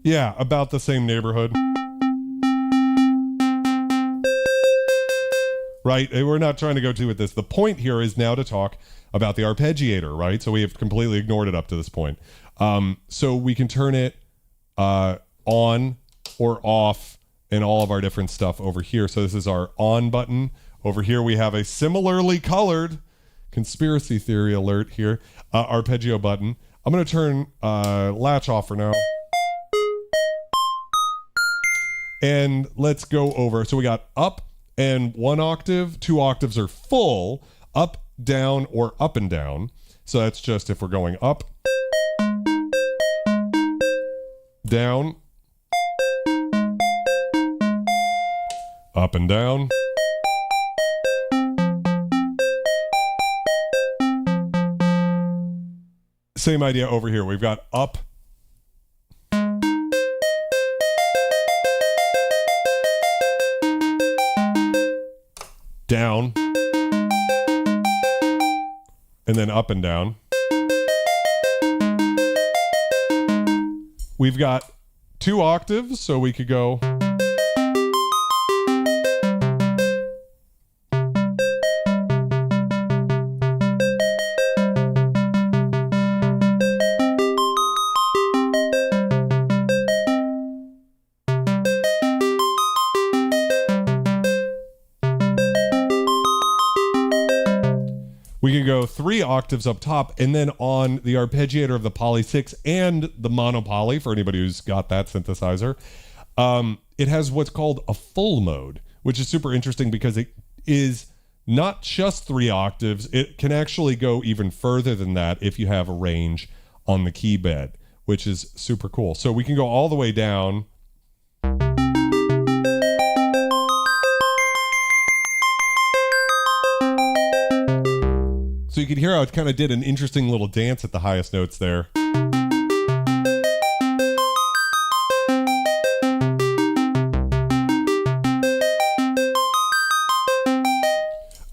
Yeah, about the same neighborhood. Right? We're not trying to go too with this. The point here is now to talk about the arpeggiator, right? So we have completely ignored it up to this point. So we can turn it on or off and all of our different stuff over here. So this is our on button. Over here we have a similarly colored conspiracy theory alert here, arpeggio button. I'm going to turn latch off for now. And let's go over. So we got up and 1 octave. 2 octaves are full. Up, down, or up and down. So that's just if we're going up, down, up and down. Same idea over here. We've got up, down, and then up and down. We've got 2 octaves, so we could go. We can go 3 octaves up top, and then on the arpeggiator of the Polysix and the monopoly, for anybody who's got that synthesizer, it has what's called a full mode, which is super interesting because it is not just 3 octaves. It can actually go even further than that if you have a range on the key bed, which is super cool. So we can go all the way down. So you can hear how it kind of did an interesting little dance at the highest notes there.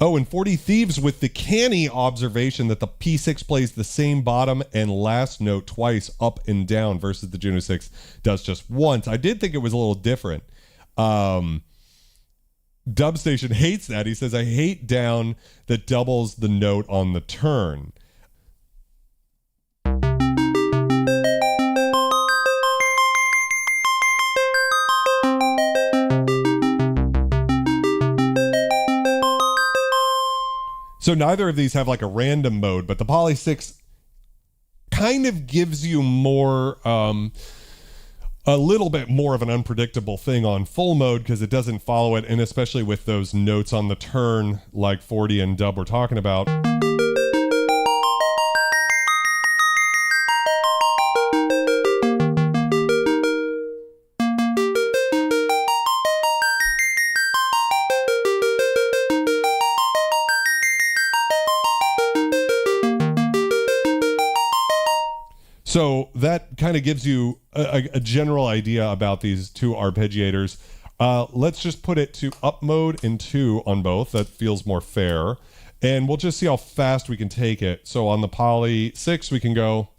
Oh, and 40 Thieves with the canny observation that the P6 plays the same bottom and last note twice up and down versus the Juno-6 does just once. I did think it was a little different. Dubstation hates that. He says, I hate down that doubles the note on the turn. So neither of these have like a random mode, but the Polysix kind of gives you more, a little bit more of an unpredictable thing on full mode because it doesn't follow it, and especially with those notes on the turn like 40 and dub we're talking about. So that kind of gives you a general idea about these two arpeggiators. Let's just put it to up mode and 2 on both. That feels more fair. And we'll just see how fast we can take it. So on the Poly 6, we can go.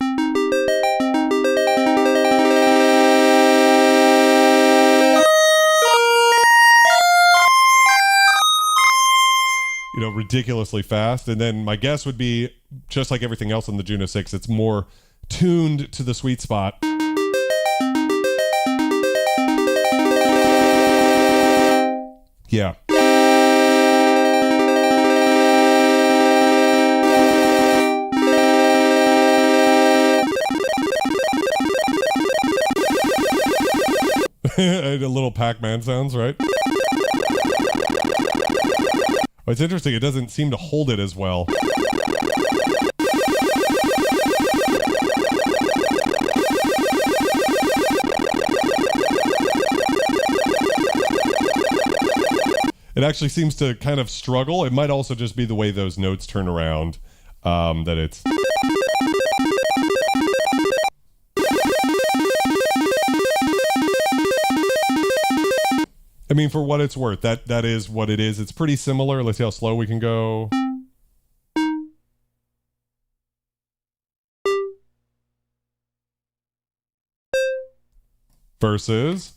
You know, ridiculously fast. And then my guess would be, just like everything else on the Juno-6, it's more tuned to the sweet spot. Yeah. A little Pac-Man sounds, right? It's interesting, it doesn't seem to hold it as well. It actually seems to kind of struggle. It might also just be the way those notes turn around, that it's... I mean, for what it's worth, that is what it is. It's pretty similar. Let's see how slow we can go. Versus.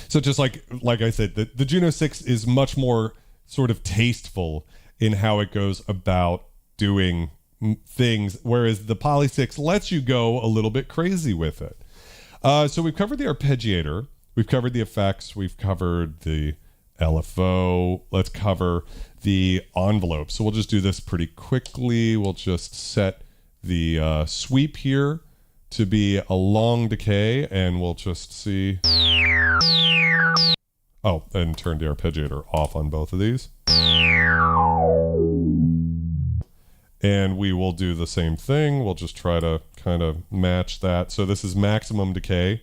So just like I said, the Juno-6 is much more sort of tasteful in how it goes about doing things, whereas the Poly 6 lets you go a little bit crazy with it. So we've covered the arpeggiator, we've covered the effects, we've covered the LFO. Let's cover the envelope. So we'll just do this pretty quickly. We'll just set the sweep here to be a long decay, and we'll just see. Oh, and turn the arpeggiator off on both of these. And we will do the same thing. We'll just try to kind of match that. So this is maximum decay.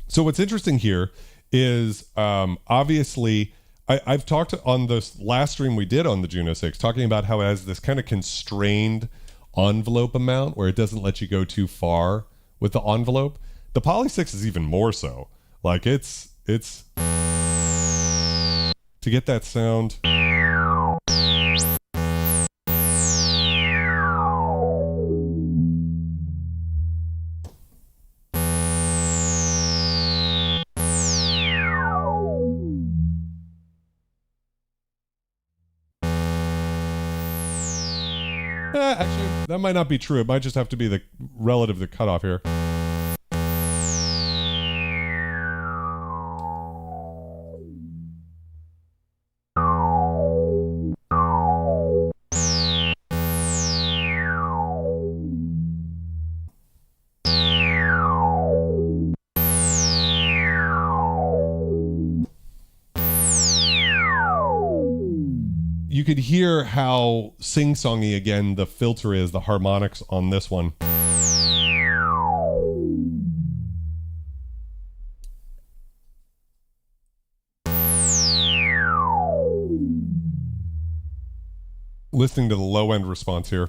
So what's interesting here is obviously I've talked on this last stream we did on the Juno-6, talking about how it has this kind of constrained envelope amount where it doesn't let you go too far with the envelope. The Poly 6 is even more so. Like it's to get that sound. Actually, that might not be true. It might just have to be the relative to the cutoff here. You could hear how sing-songy again the filter is, the harmonics on this one. Listening to the low end response here.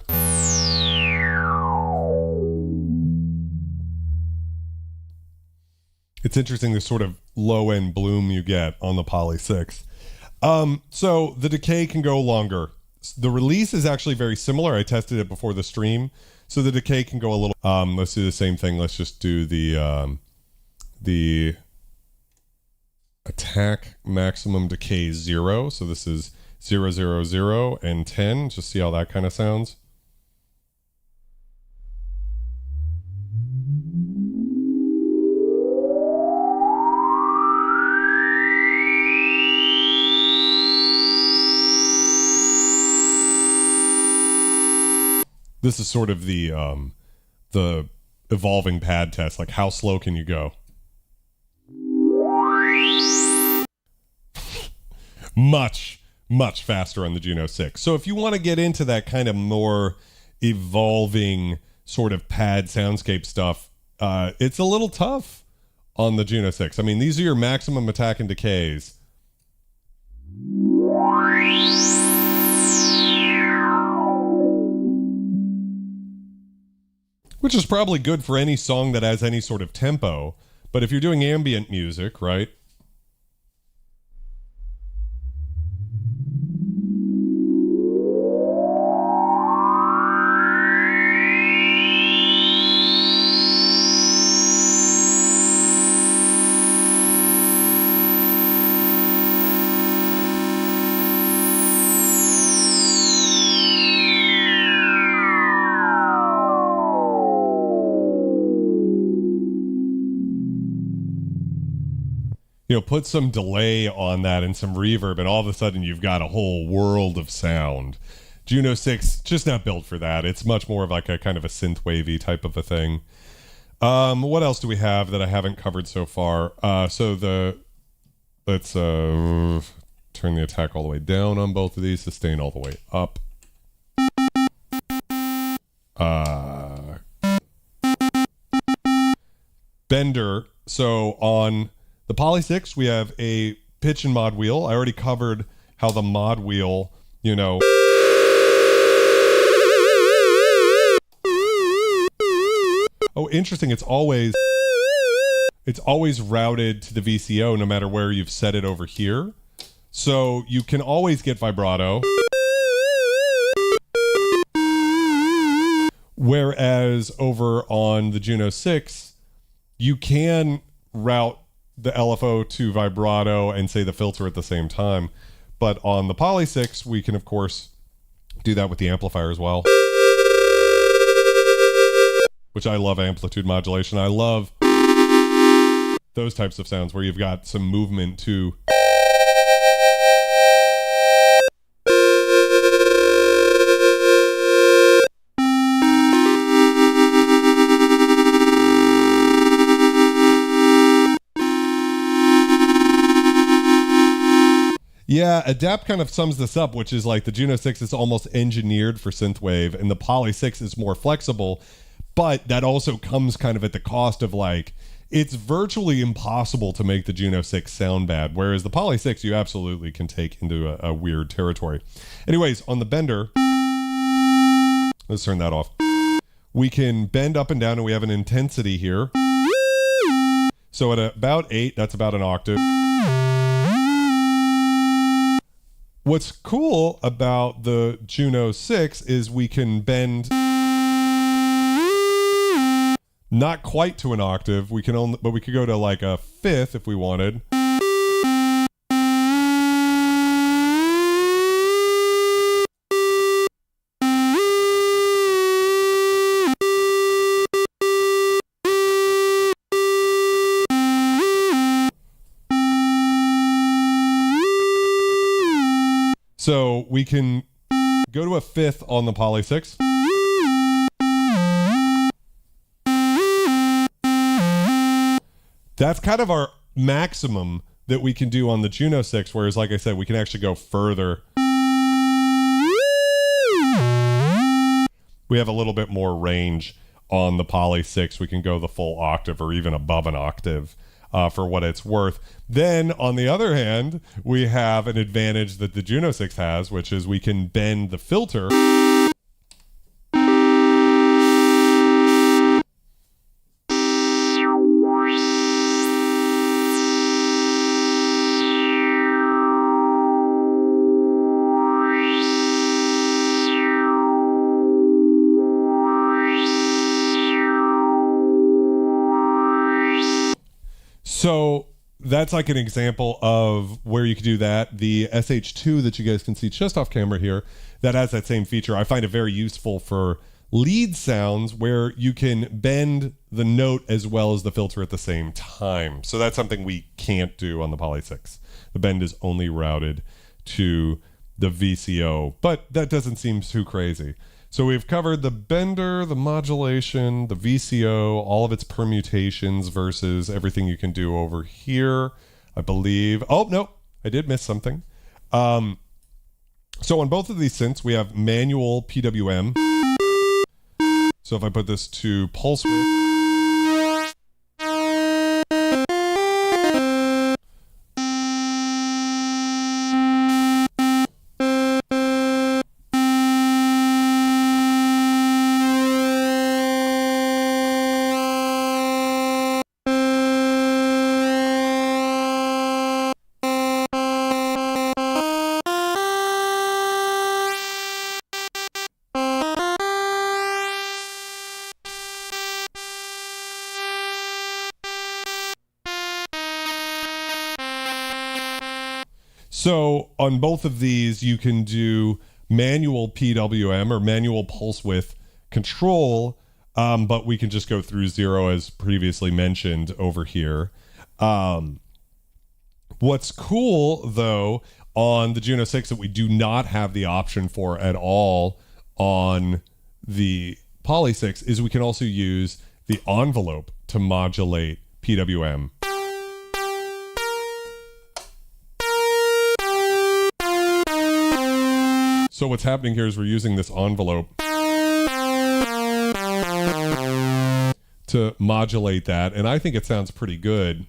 It's interesting the sort of low end bloom you get on the Poly 6. So the decay can go longer. The release is actually very similar. I tested it before the stream. So the decay can go a little, let's do the same thing. Let's just do the attack maximum decay 0. So this is 0, 0, 0, and 10. Just see how that kind of sounds. This is sort of the evolving pad test, like how slow can you go? Much faster on the Juno-6. So if you want to get into that kind of more evolving sort of pad soundscape stuff, it's a little tough on the Juno-6. I mean, these are your maximum attack and decays. Which is probably good for any song that has any sort of tempo. But if you're doing ambient music, right? You know, put some delay on that and some reverb, and all of a sudden you've got a whole world of sound. Juno-6, just not built for that. It's much more of like a kind of a synthwavy type of a thing. What else do we have that I haven't covered so far? Let's turn the attack all the way down on both of these, sustain all the way up. Bender, so on the Polysix, we have a pitch and mod wheel. I already covered how the mod wheel, you know. Oh, interesting. It's always routed to the VCO no matter where you've set it over here. So you can always get vibrato. Whereas over on the Juno-6, you can route the LFO to vibrato and say the filter at the same time. But on the Polysix, we can of course do that with the amplifier as well. Which I love amplitude modulation. I love those types of sounds where you've got some movement to. Yeah, Adapt kind of sums this up, which is like the Juno-6 is almost engineered for synthwave, and the Polysix is more flexible, but that also comes kind of at the cost of like, it's virtually impossible to make the Juno-6 sound bad, whereas the Polysix you absolutely can take into a weird territory. Anyways, on the bender, let's turn that off. We can bend up and down, and we have an intensity here. So at about 8, that's about an octave. What's cool about the Juno-6 is we can bend not quite to an octave. We can only, but we could go to like a fifth if we wanted. So we can go to a fifth on the Polysix. That's kind of our maximum that we can do on the Juno-6, whereas like I said, we can actually go further. We have a little bit more range on the Polysix. We can go the full octave or even above an octave. For what it's worth. Then, on the other hand, we have an advantage that the Juno-6 has, which is we can bend the filter. So that's like an example of where you could do that. The SH2 that you guys can see just off camera here, that has that same feature. I find it very useful for lead sounds where you can bend the note as well as the filter at the same time. So that's something we can't do on the Polysix. The bend is only routed to the VCO, but that doesn't seem too crazy. So we've covered the bender, the modulation, the VCO, all of its permutations versus everything you can do over here, I believe. Oh, no, I did miss something. So on both of these synths, we have manual PWM. So So if I put this to pulse width, so on both of these, you can do manual PWM or manual pulse width control, but we can just go through 0 as previously mentioned over here. What's cool, though, on the Juno-6 that we do not have the option for at all on the Polysix is we can also use the envelope to modulate PWM. So what's happening here is we're using this envelope to modulate that, and I think it sounds pretty good.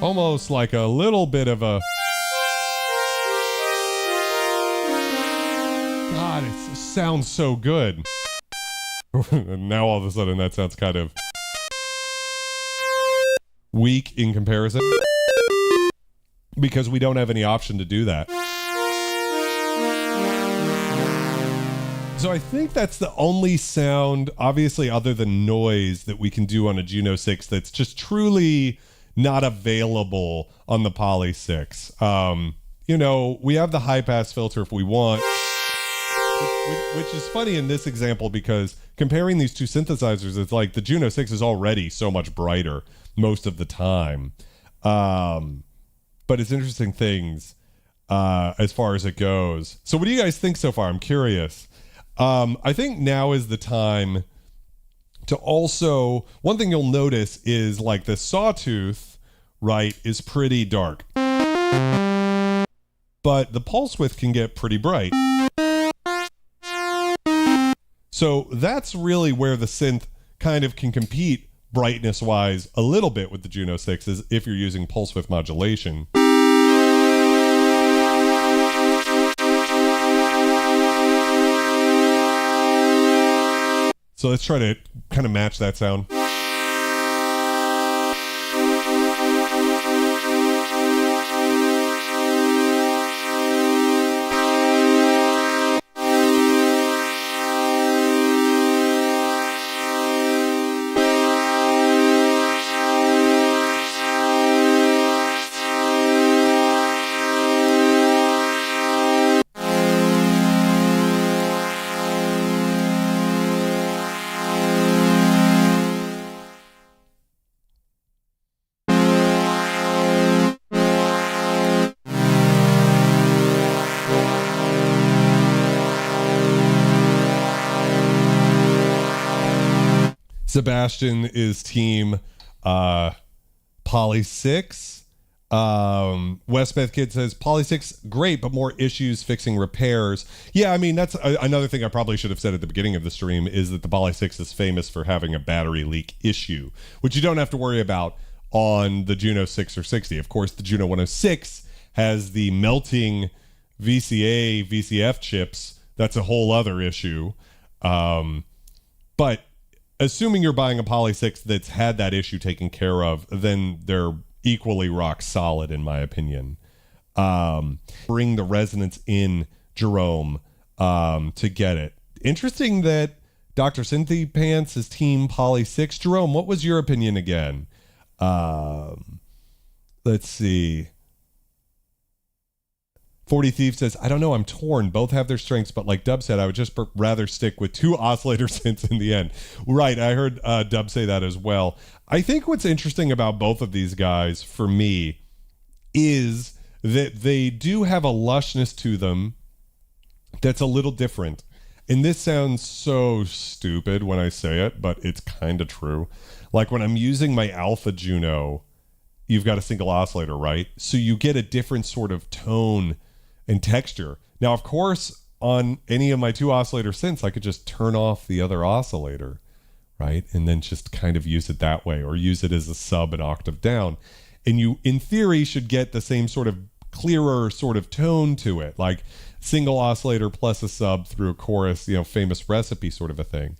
Almost like a little bit of a... God, it sounds so good. And now all of a sudden that sounds kind of weak in comparison because we don't have any option to do that. So I think that's the only sound, obviously other than noise, that we can do on a Juno-6 that's just truly not available on the Polysix. You know, we have the high pass filter if we want, which is funny in this example because comparing these two synthesizers, it's like the Juno-6 is already so much brighter most of the time. But it's interesting things as far as it goes. So what do you guys think so far? I'm curious. I think now is the time to also, one thing you'll notice is like the sawtooth, right, is pretty dark. But the pulse width can get pretty bright. So that's really where the synth kind of can compete brightness-wise a little bit with the Juno-6 is if you're using pulse width modulation. So let's try to kind of match that sound. Sebastian is team Polysix. Westbeth Kid says Polysix great, but more issues fixing repairs. Yeah, I mean that's another thing I probably should have said at the beginning of the stream is that the Polysix is famous for having a battery leak issue, which you don't have to worry about on the Juno-6 or 60. Of course, the Juno 106 has the melting VCA VCF chips. That's a whole other issue. But assuming you're buying a Polysix that's had that issue taken care of, then they're equally rock solid, in my opinion. Bring the resonance in, Jerome, to get it. Interesting that Dr. Cynthy Pants is team Polysix. Jerome, what was your opinion again? Let's see. 40 Thief says, I don't know, I'm torn. Both have their strengths, but like Dub said, I would just rather stick with two oscillator synths in the end. Right, I heard Dub say that as well. I think what's interesting about both of these guys, for me, is that they do have a lushness to them that's a little different. And this sounds so stupid when I say it, but it's kind of true. Like when I'm using my Alpha Juno you've got a single oscillator, right? So you get a different sort of tone and texture. Now, of course, on any of my 2 oscillator synths, I could just turn off the other oscillator, right? And then just kind of use it that way, or use it as a sub an octave down. And you, in theory, should get the same sort of clearer sort of tone to it, like single oscillator plus a sub through a chorus, famous recipe sort of a thing.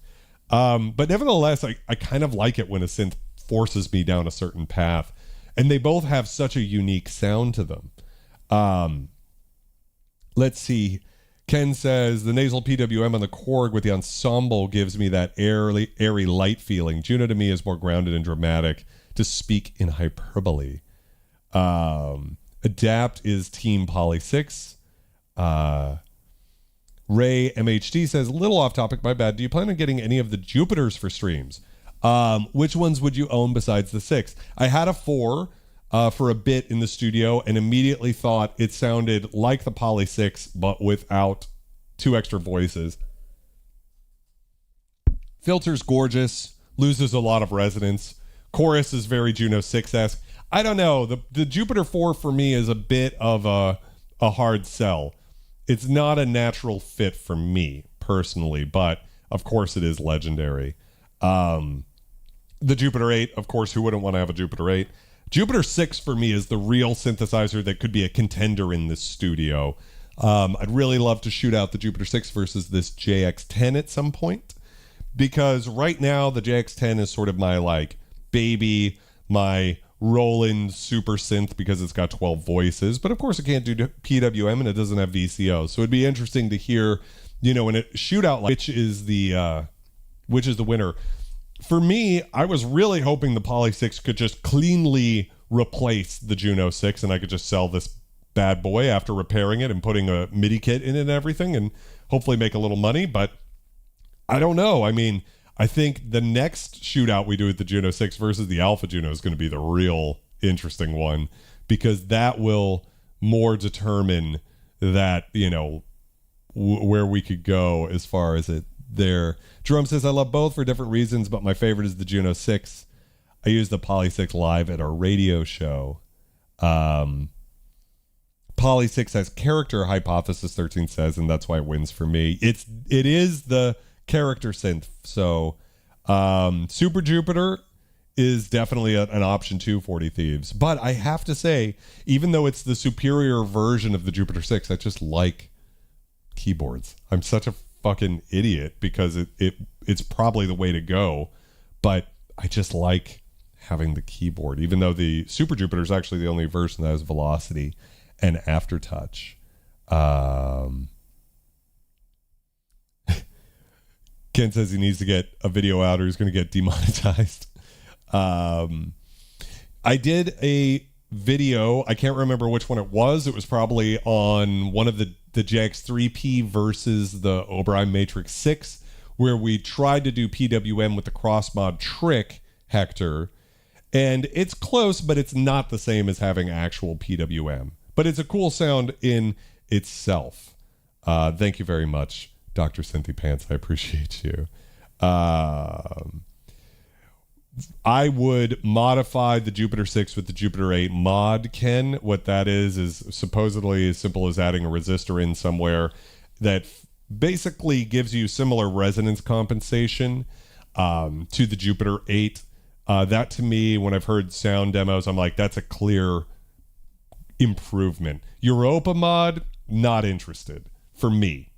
But nevertheless, I kind of like it when a synth forces me down a certain path. And they both have such a unique sound to them. Let's see. Ken says, the nasal PWM on the Korg with the ensemble gives me that airy light feeling. Juno to me is more grounded and dramatic, to speak in hyperbole. Adapt is Team Polysix. Ray MHD says, little off topic, my bad. Do you plan on getting any of the Jupiters for streams? Which ones would you own besides the 6? I had a 4 for a bit in the studio and immediately thought it sounded like the Polysix, but without 2 extra voices. Filter's gorgeous, loses a lot of resonance. Chorus is very Juno-6-esque. I don't know. The Jupiter 4 for me is a bit of a hard sell. It's not a natural fit for me personally, but of course it is legendary. The Jupiter 8, of course, who wouldn't want to have a Jupiter 8? Jupiter 6 for me is the real synthesizer that could be a contender in this studio. I'd really love to shoot out the Jupiter 6 versus this JX10 at some point, because right now the JX10 is sort of my baby, my Roland super synth, because it's got 12 voices, but of course it can't do PWM and it doesn't have VCO. So it'd be interesting to hear, in a shootout, which is the winner. For me, I was really hoping the Polysix could just cleanly replace the Juno-6 and I could just sell this bad boy after repairing it and putting a MIDI kit in it and everything and hopefully make a little money, but I don't know. I mean, I think the next shootout we do with the Juno-6 versus the Alpha Juno is going to be the real interesting one, because that will more determine that, where we could go as far as it there. Jerome says, I love both for different reasons, but my favorite is the Juno-6. I use the Polysix live at our radio show. Polysix has character, Hypothesis 13 says, and that's why it wins for me. It is the character synth. So Super Jupiter is definitely an option too, 40 Thieves. But I have to say, even though it's the superior version of the Jupiter 6, I just like keyboards. I'm such a fucking idiot because it's probably the way to go, but I just like having the keyboard, even though the Super Jupiter is actually the only version that has velocity and aftertouch. Ken says he needs to get a video out or he's going to get demonetized. I did a video. I can't remember which one it was. It was probably on one of the JX3P versus the Oberheim Matrix 6, where we tried to do PWM with the cross-mod trick, Hector. And it's close, but it's not the same as having actual PWM. But it's a cool sound in itself. Thank you very much, Dr. Cynthia Pants. I appreciate you. I would modify the Jupiter 6 with the Jupiter 8 mod, Ken. What that is supposedly as simple as adding a resistor in somewhere that basically gives you similar resonance compensation to the Jupiter 8. That to me, when I've heard sound demos, I'm like, that's a clear improvement. Europa mod, not interested for me.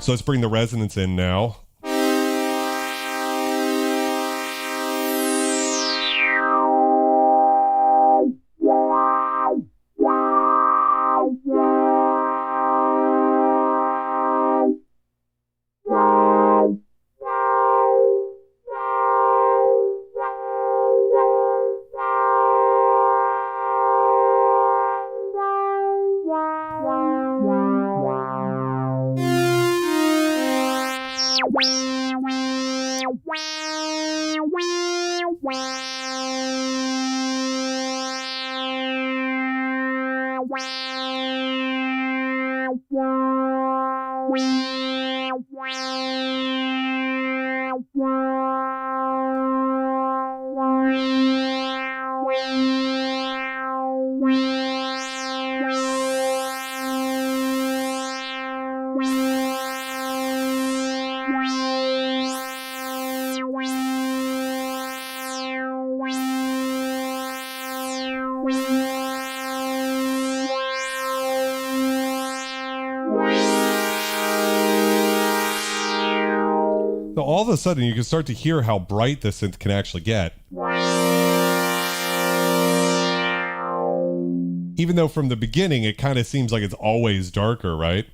So let's bring the resonance in now. So all of a sudden, you can start to hear how bright the synth can actually get. Even though from the beginning, it kind of seems like it's always darker, right?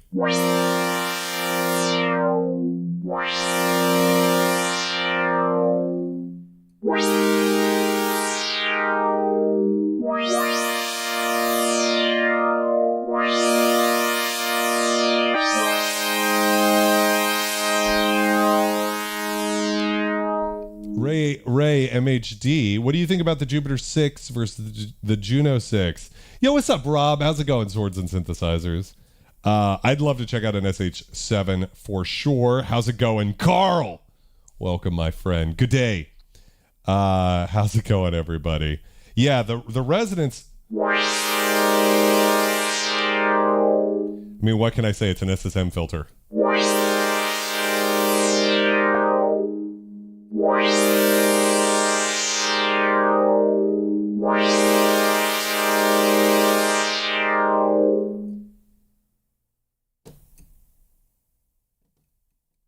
Ray MHD, what do you think about the Jupiter 6 versus the Juno-6? Yo, what's up, Rob? How's it going, Swords and Synthesizers? I'd love to check out an SH7 for sure. How's it going, Carl? Welcome, my friend. Good day. How's it going, everybody? Yeah, the resonance. I mean, what can I say? It's an SSM filter.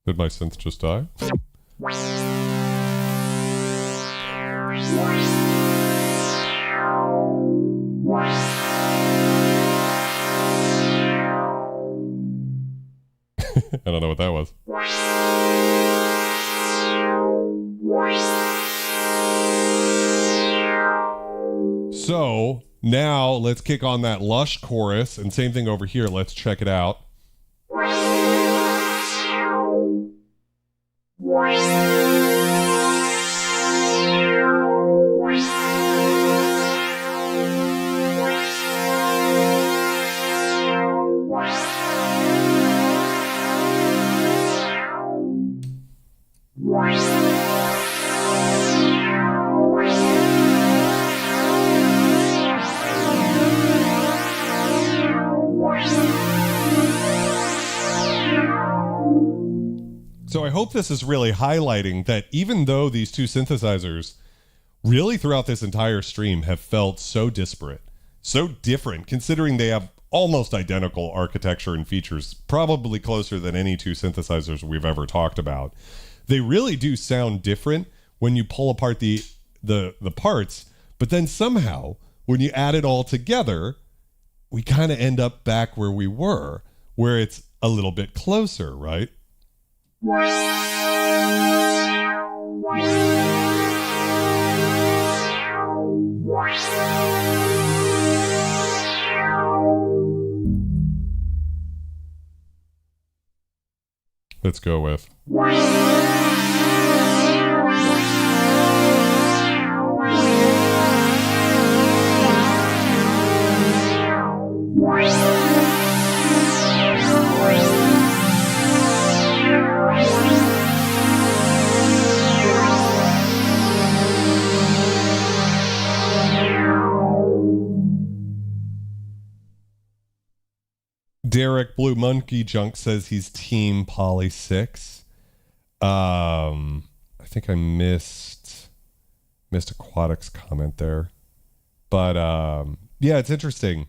Did my synth just die? I don't know what that was. So now let's kick on that lush chorus, and same thing over here. Let's check it out. So I hope this is really highlighting that even though these two synthesizers really throughout this entire stream have felt so disparate, so different, considering they have almost identical architecture and features, probably closer than any two synthesizers we've ever talked about, they really do sound different when you pull apart the parts, but then somehow when you add it all together, we kind of end up back where we were, where it's a little bit closer, right? Let's go with. Derek Blue Monkey Junk says he's Team Polysix. I think I missed Aquatic's comment there, but yeah, it's interesting.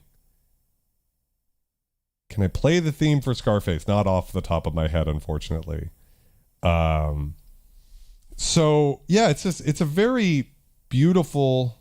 Can I play the theme for Scarface? Not off the top of my head, unfortunately. So yeah, it's a very beautiful.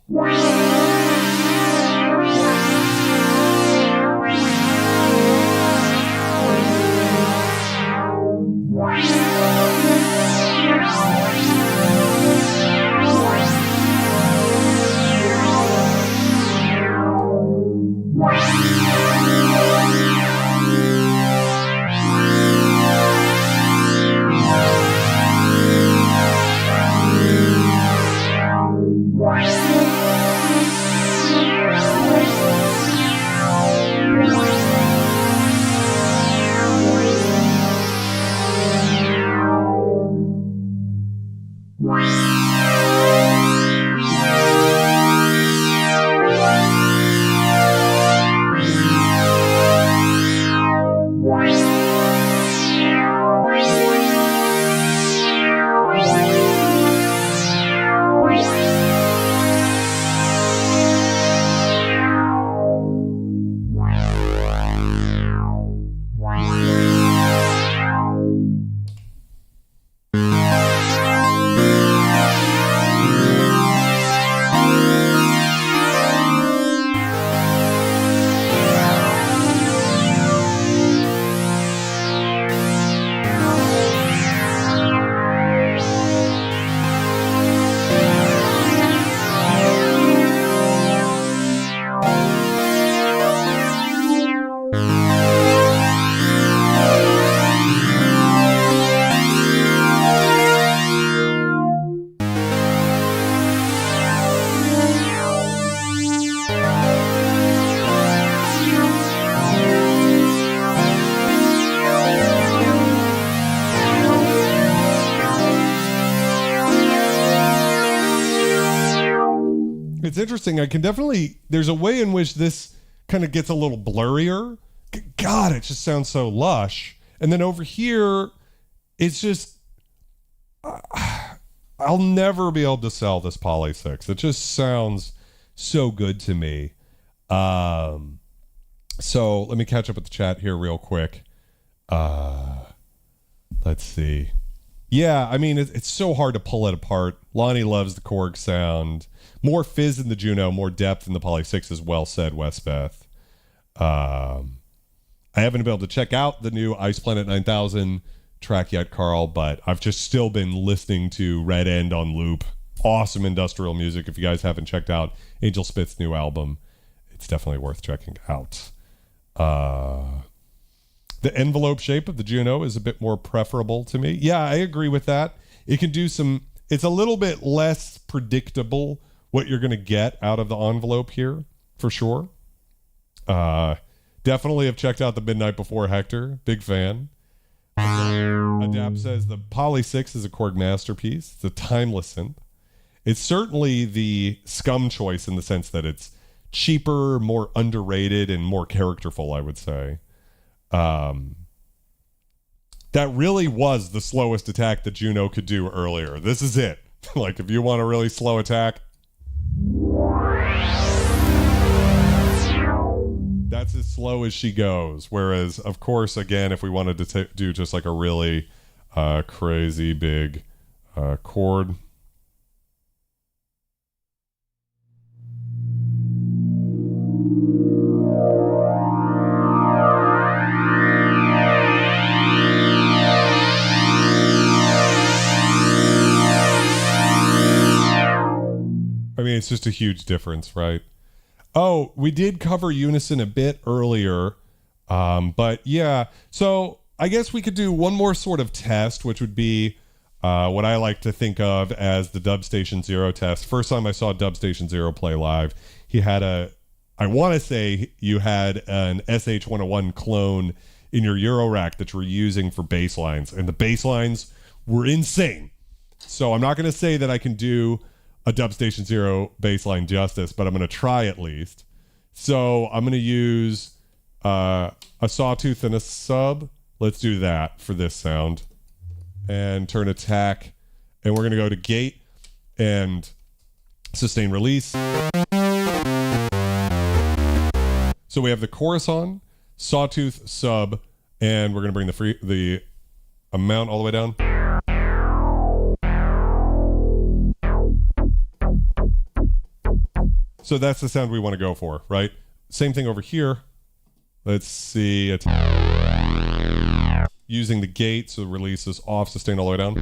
interesting. I can definitely, there's a way in which this kind of gets a little blurrier. God, it just sounds so lush. And then over here, it's just, I'll never be able to sell this Polysix. It just sounds so good to me. So let me catch up with the chat here real quick. Let's see. Yeah, I mean, it's so hard to pull it apart. Lonnie loves the Korg sound. More fizz in the Juno, more depth in the Polysix is well said, Westbeth. I haven't been able to check out the new Ice Planet 9000 track yet, Carl, but I've just still been listening to Red End on loop. Awesome industrial music. If you guys haven't checked out Angel Spit's new album, it's definitely worth checking out. The envelope shape of the Juno is a bit more preferable to me. Yeah, I agree with that. It can do some, it's a little bit less predictable what you're going to get out of the envelope here, for sure. Definitely have checked out the Midnight Before Hector. Big fan. Adapt says the Polysix is a Korg masterpiece. It's a timeless synth. It's certainly the scum choice in the sense that it's cheaper, more underrated, and more characterful, I would say. That really was the slowest attack that Juno could do earlier. This is it. Like, if you want a really slow attack, that's as slow as she goes. Whereas, of course, again, if we wanted to do just like a really crazy big chord. I mean, it's just a huge difference, right? Oh, we did cover Unison a bit earlier, but yeah. So I guess we could do one more sort of test, which would be what I like to think of as the Dubstation Zero test. First time I saw Dubstation Zero play live, he had I want to say you had an SH-101 clone in your Eurorack that you were using for bass lines, and the bass lines were insane. So I'm not going to say that I can do a Dubstation Zero bassline justice, but I'm going to try at least. So I'm going to use a sawtooth and a sub. Let's do that for this sound. And turn attack. And we're going to go to gate and sustain release. So we have the chorus on, sawtooth, sub, and we're going to bring the amount all the way down. So that's the sound we want to go for, right? Same thing over here. Let's see. It's using the gate, so the release is off, sustain all the way down.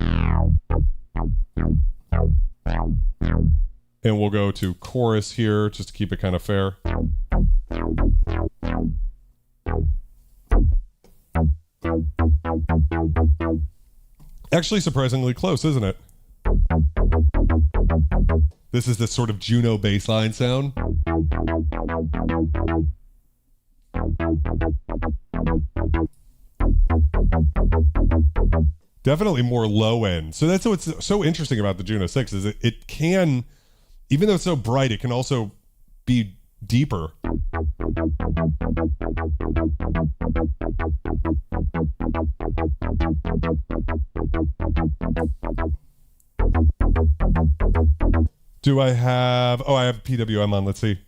And we'll go to chorus here, just to keep it kind of fair. Actually, surprisingly close, isn't it? This is the sort of Juno bassline sound. Definitely more low end. So that's what's so interesting about the Juno-6 is it can, even though it's so bright, it can also be deeper. Do I have... Oh, I have PWM on. Let's see.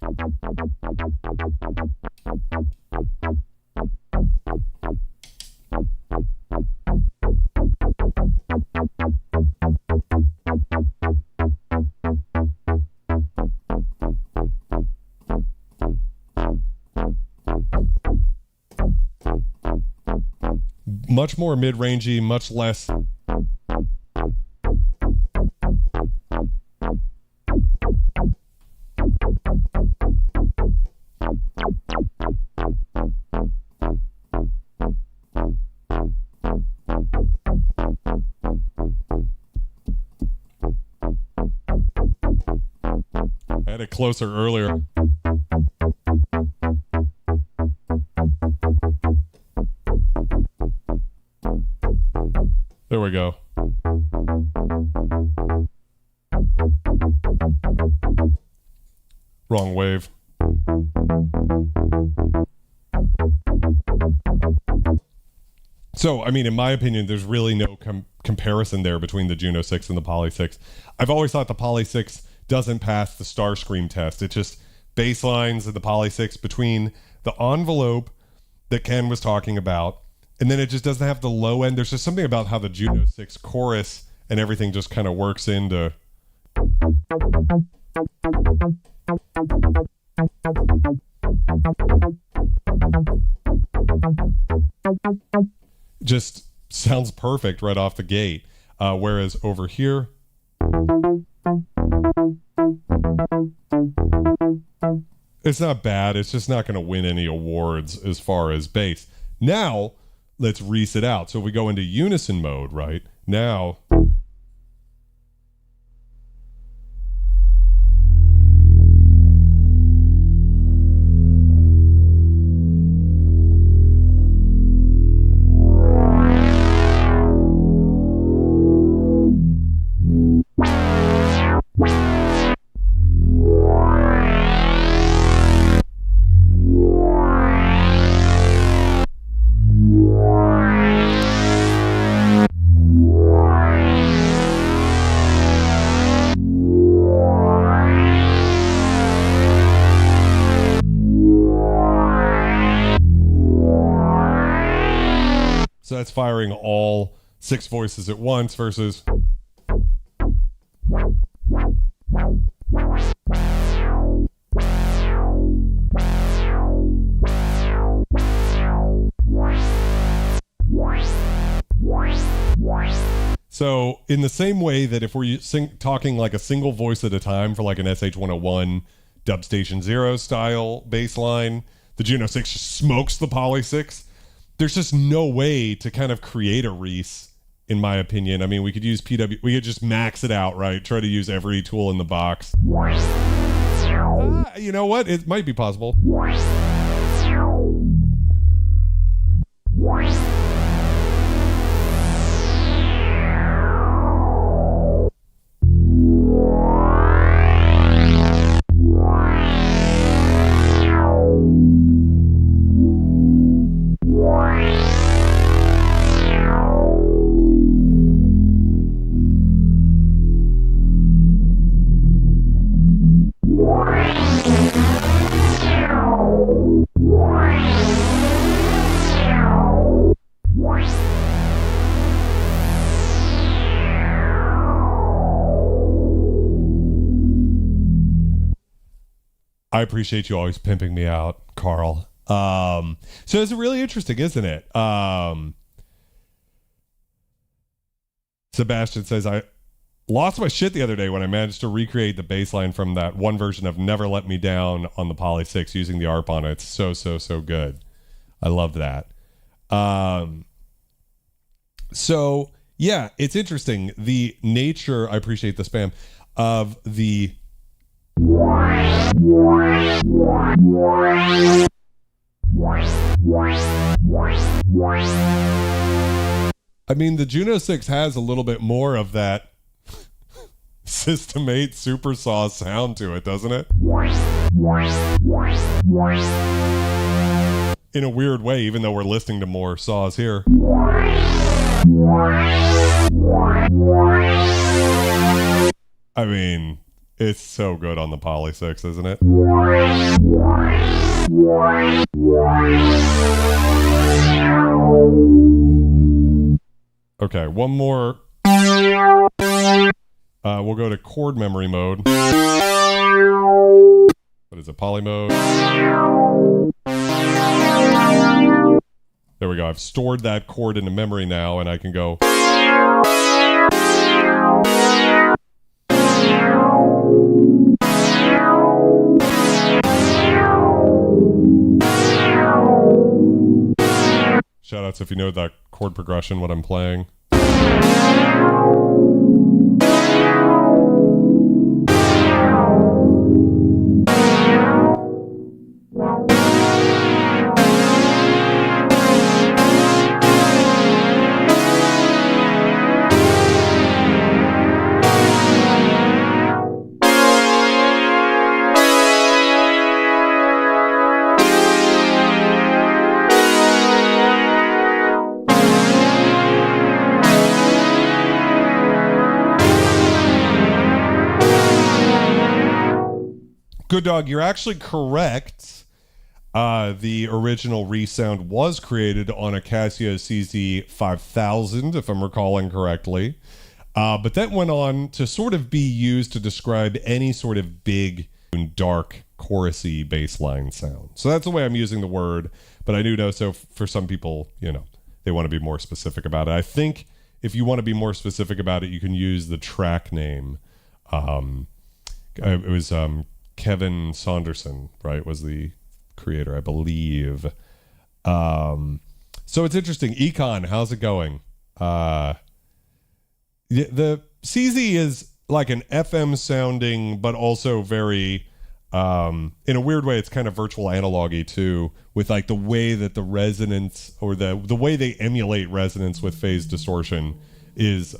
Much more mid-rangey, much less... I had it closer earlier. There we go. Wrong wave. So, I mean, in my opinion, there's really no comparison there between the Juno-6 and the Polysix. I've always thought the Polysix doesn't pass the Starscream test. It just bass lines of the Polysix between the envelope that Ken was talking about, and then it just doesn't have the low end. There's just something about how the Juno-6 chorus and everything just kind of works into... just sounds perfect right off the gate. Whereas over here, it's not bad. It's just not going to win any awards as far as bass. Now, let's reset out. So if we go into Unison mode, right? Now... So that's firing all 6 voices at once versus... So in the same way that if we're talking like a single voice at a time for like an SH-101 Dub Station Zero style bass line, the Juno-6 just smokes the Polysix. There's just no way to kind of create a Reese, in my opinion. I mean, we could use PW, we could just max it out, right? Try to use every tool in the box. You know what? It might be possible. I appreciate you always pimping me out, Carl. So it's really interesting, isn't it? Sebastian says, I lost my shit the other day when I managed to recreate the bass line from that one version of Never Let Me Down on the Polysix using the ARP on it. It's so good. I love that. So yeah, it's interesting. The nature, I appreciate the spam, of the I mean, the Juno-6 has a little bit more of that System 8 Super Saw sound to it, doesn't it? In a weird way, even though we're listening to more saws here. I mean, it's so good on the Polysix, isn't it? Okay, one more. We'll go to chord memory mode. What is it? Poly mode. There we go. I've stored that chord into memory now, and I can go. Shoutouts if you know that chord progression, what I'm playing. Good Dog, you're actually correct. The original resound was created on a Casio CZ5000, if I'm recalling correctly. But that went on to sort of be used to describe any sort of big and dark chorusy bass line sound. So that's the way I'm using the word. But I do know, so for some people, you know, they want to be more specific about it. I think if you want to be more specific about it, you can use the track name. It was Kevin Saunderson, right, was the creator, I believe. So it's interesting. Econ, how's it going? The CZ is like an FM sounding, but also very, in a weird way, it's kind of virtual analog-y too, with like the way that the resonance or the way they emulate resonance with phase distortion is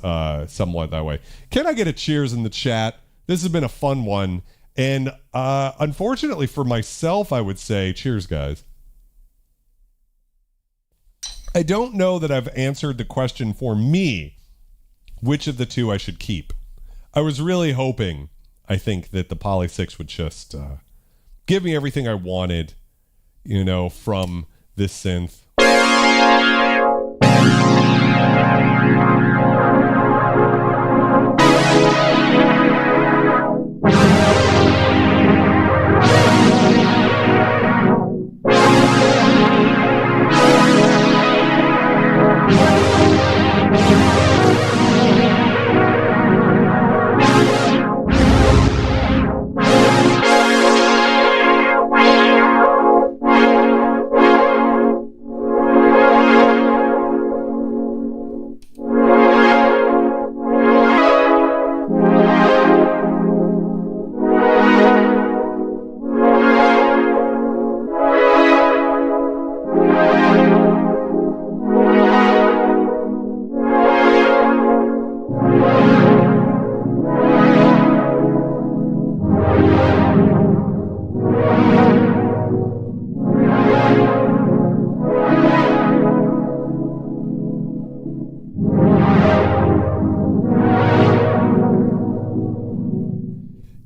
somewhat that way. Can I get a cheers in the chat? This has been a fun one. And unfortunately for myself, I would say, cheers, guys. I don't know that I've answered the question for me, which of the two I should keep. I was really hoping, I think, that the Polysix would just give me everything I wanted, you know, from this synth.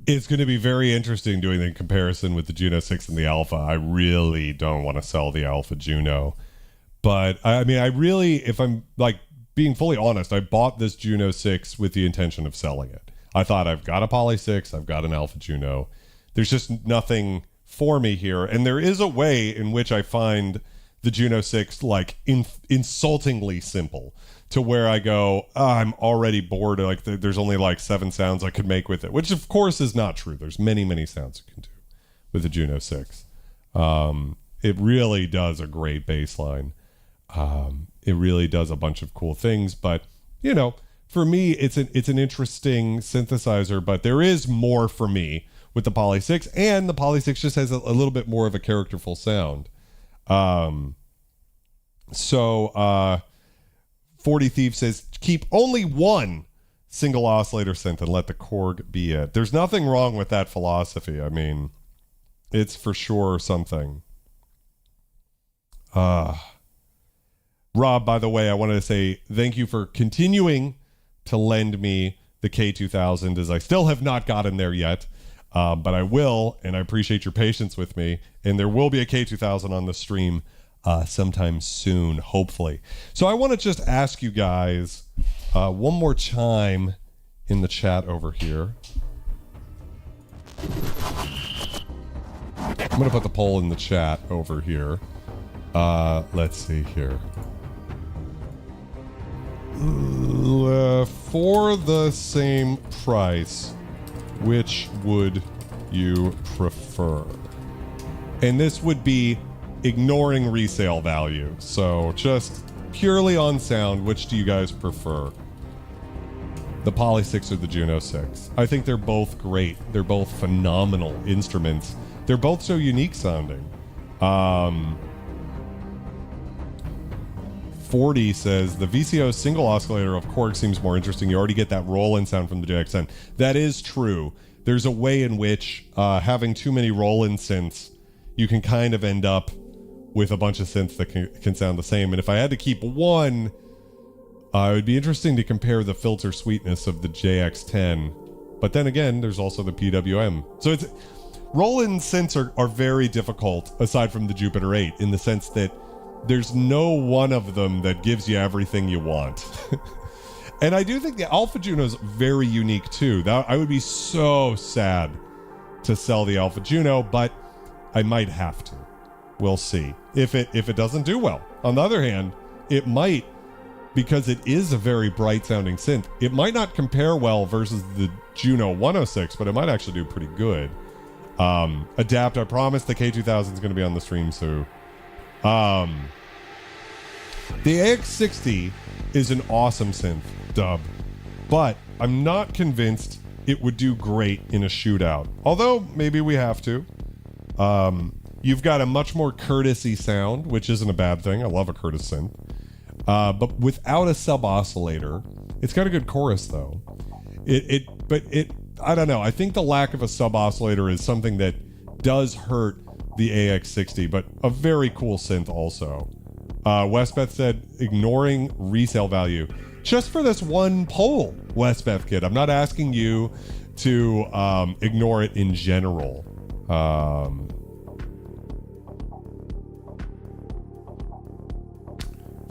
It's going to be very interesting doing the comparison with the Juno-6 and the Alpha. I really don't want to sell the Alpha Juno. But, I mean, I really, if I'm, like, being fully honest, I bought this Juno-6 with the intention of selling it. I thought, I've got a Poly-6, I've got an Alpha Juno. There's just nothing for me here. And there is a way in which I find the Juno-6, like, insultingly simple. To where I go, I'm already bored. Like there's only like 7 sounds I could make with it, which of course is not true. There's many, many sounds you can do with the Juno-6. It really does a great bass line. It really does a bunch of cool things. But you know, for me, it's an interesting synthesizer. But there is more for me with the Polysix, and the Polysix just has a little bit more of a characterful sound. 40 Thief says, keep only one single oscillator synth and let the Korg be it. There's nothing wrong with that philosophy. I mean, it's for sure something. Rob, by the way, I wanted to say thank you for continuing to lend me the K2000, as I still have not gotten there yet. But I will, and I appreciate your patience with me. And there will be a K2000 on the stream sometime soon, hopefully. So I want to just ask you guys one more time in the chat over here. I'm going to put the poll in the chat over here. Let's see here. For the same price, which would you prefer? And this would be ignoring resale value. So just purely on sound, which do you guys prefer? The Polysix or the Juno-6? I think they're both great. They're both phenomenal instruments. They're both so unique sounding. 40 says, the VCO single oscillator of Korg seems more interesting. You already get that Roland sound from the JX10. That is true. There's a way in which having too many Roland synths, you can kind of end up with a bunch of synths that can sound the same. And if I had to keep one, it would be interesting to compare the filter sweetness of the JX10. But then again, there's also the PWM. So it's Roland synths are very difficult, aside from the Jupiter 8, in the sense that there's no one of them that gives you everything you want. And I do think the Alpha Juno is very unique too. I would be so sad to sell the Alpha Juno, but I might have to. We'll see if it doesn't do well. On the other hand, it might, because it is a very bright sounding synth. It might not compare well versus the Juno 106, but it might actually do pretty good. Adapt, I promise the K2000 is going to be on the stream soon. The AX60 is an awesome synth, dub, but I'm not convinced it would do great in a shootout. Although maybe we have to. You've got a much more courtesy sound, which isn't a bad thing. I love a Curtis synth. But without a sub-oscillator, it's got a good chorus though. I don't know. I think the lack of a sub-oscillator is something that does hurt the AX60, but a very cool synth also. Westbeth said, ignoring resale value. Just for this one poll, Westbeth kid. I'm not asking you to ignore it in general.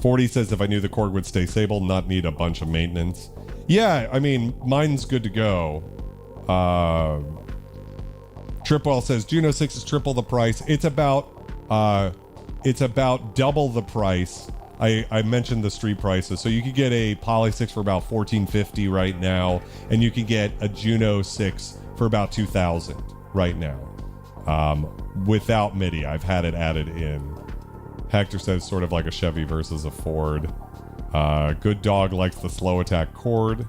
40 says, if I knew the Korg would stay stable, not need a bunch of maintenance. Yeah, I mean, mine's good to go. Tripwell says, Juno 6 is triple the price. It's about double the price. I mentioned the street prices. So you could get a Polysix for about $1,450 right now, and you can get a Juno 6 for about $2,000 right now. Without MIDI. I've had it added in. Hector says sort of like a Chevy versus a Ford. Good Dog likes the slow attack Chord.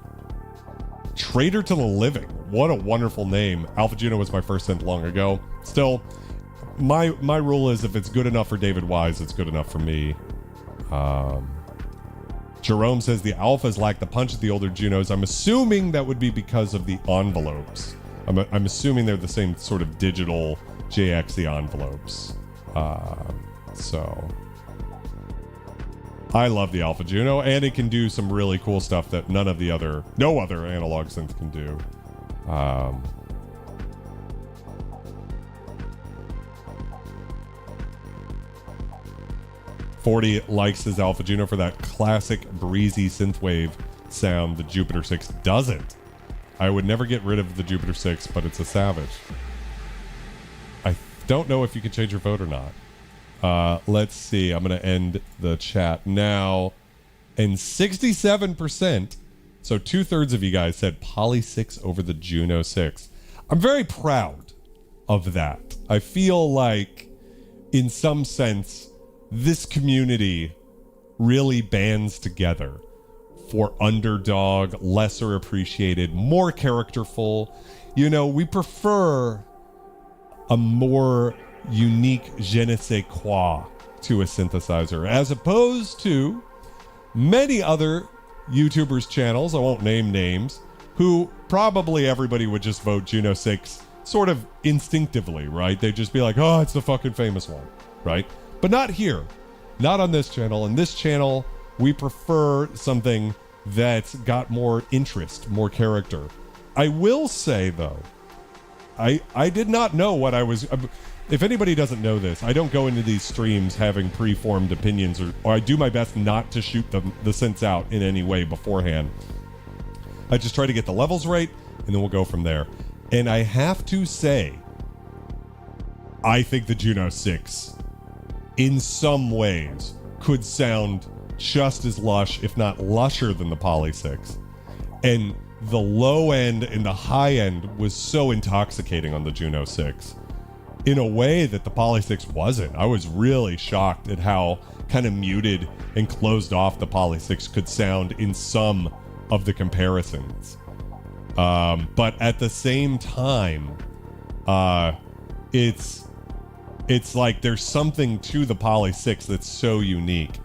Traitor to the Living. What a wonderful name. Alpha Juno was my first synth long ago. Still, my rule is if it's good enough for David Wise, it's good enough for me. Jerome says the Alphas lack the punch of the older Junos. I'm assuming that would be because of the envelopes. I'm assuming they're the same sort of digital JXE envelopes. So I love the Alpha Juno, and it can do some really cool stuff that no other analog synth can do. 40 likes his Alpha Juno for that classic breezy synthwave sound the Jupiter 6 doesn't. I would never get rid of the Jupiter 6, but it's a savage. I don't know if you can change your vote or not. Let's see. I'm going to end the chat now. And 67%, so 2/3 of you guys said Polysix over the Juno 6. I'm very proud of that. I feel like, in some sense, this community really bands together for underdog, lesser appreciated, more characterful. You know, we prefer a more unique je ne sais quoi to a synthesizer, as opposed to many other YouTubers' channels, I won't name names, who probably everybody would just vote Juno 6 sort of instinctively, right? They'd just be like, oh, it's the fucking famous one, right? But not here. Not on this channel. In this channel, we prefer something that's got more interest, more character. I will say, though, I did not know what I was... If anybody doesn't know this, I don't go into these streams having preformed opinions, or I do my best not to shoot the synths out in any way beforehand. I just try to get the levels right, and then we'll go from there. And I have to say, I think the Juno 6, in some ways, could sound just as lush, if not lusher than the Polysix. And the low end and the high end was so intoxicating on the Juno 6. In a way that the Polysix wasn't. I was really shocked at how kind of muted and closed off the Polysix could sound in some of the comparisons. But at the same time, it's like there's something to the Polysix that's so unique.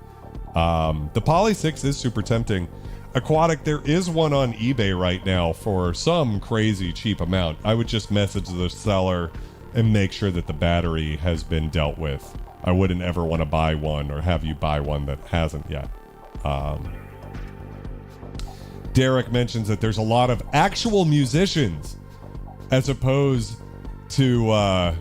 The Polysix is super tempting. Aquatic, there is one on eBay right now for some crazy cheap amount. I would just message the seller and make sure that the battery has been dealt with. I wouldn't ever want to buy one or have you buy one that hasn't yet. Derek mentions that there's a lot of actual musicians as opposed to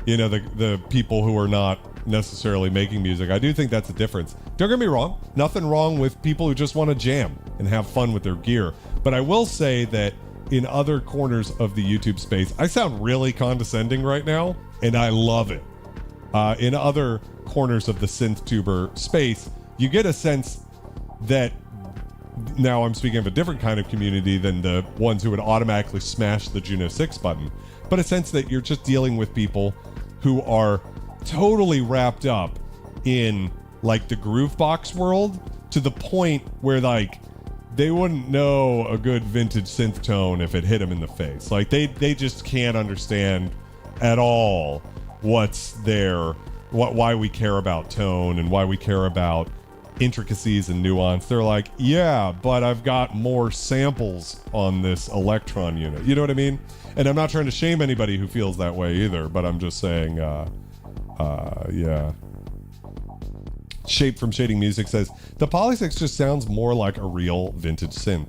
the people who are not necessarily making music. I do think that's a difference. Don't get me wrong, nothing wrong with people who just want to jam and have fun with their gear. But I will say that in other corners of the YouTube space, I sound really condescending right now, and I love it. In other corners of the synth tuber space, you get a sense that, now I'm speaking of a different kind of community than the ones who would automatically smash the Juno-6 button, but a sense that you're just dealing with people who are totally wrapped up in like the Groovebox world, to the point where like they wouldn't know a good vintage synth tone if it hit them in the face. Like they just can't understand at all what's there, why we care about tone and why we care about intricacies and nuance. They're like, yeah, but I've got more samples on this Electron unit. You know what I mean? And I'm not trying to shame anybody who feels that way either, but I'm just saying, yeah. Shape from Shading Music says, the Polysix just sounds more like a real vintage synth.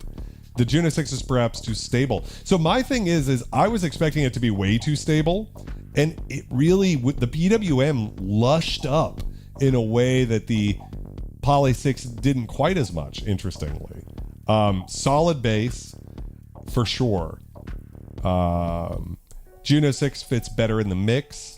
The Juno-6 is perhaps too stable. So my thing is I was expecting it to be way too stable, and it really, the PWM lushed up in a way that the Polysix didn't quite as much, interestingly. Solid bass, for sure. Juno-6 fits better in the mix.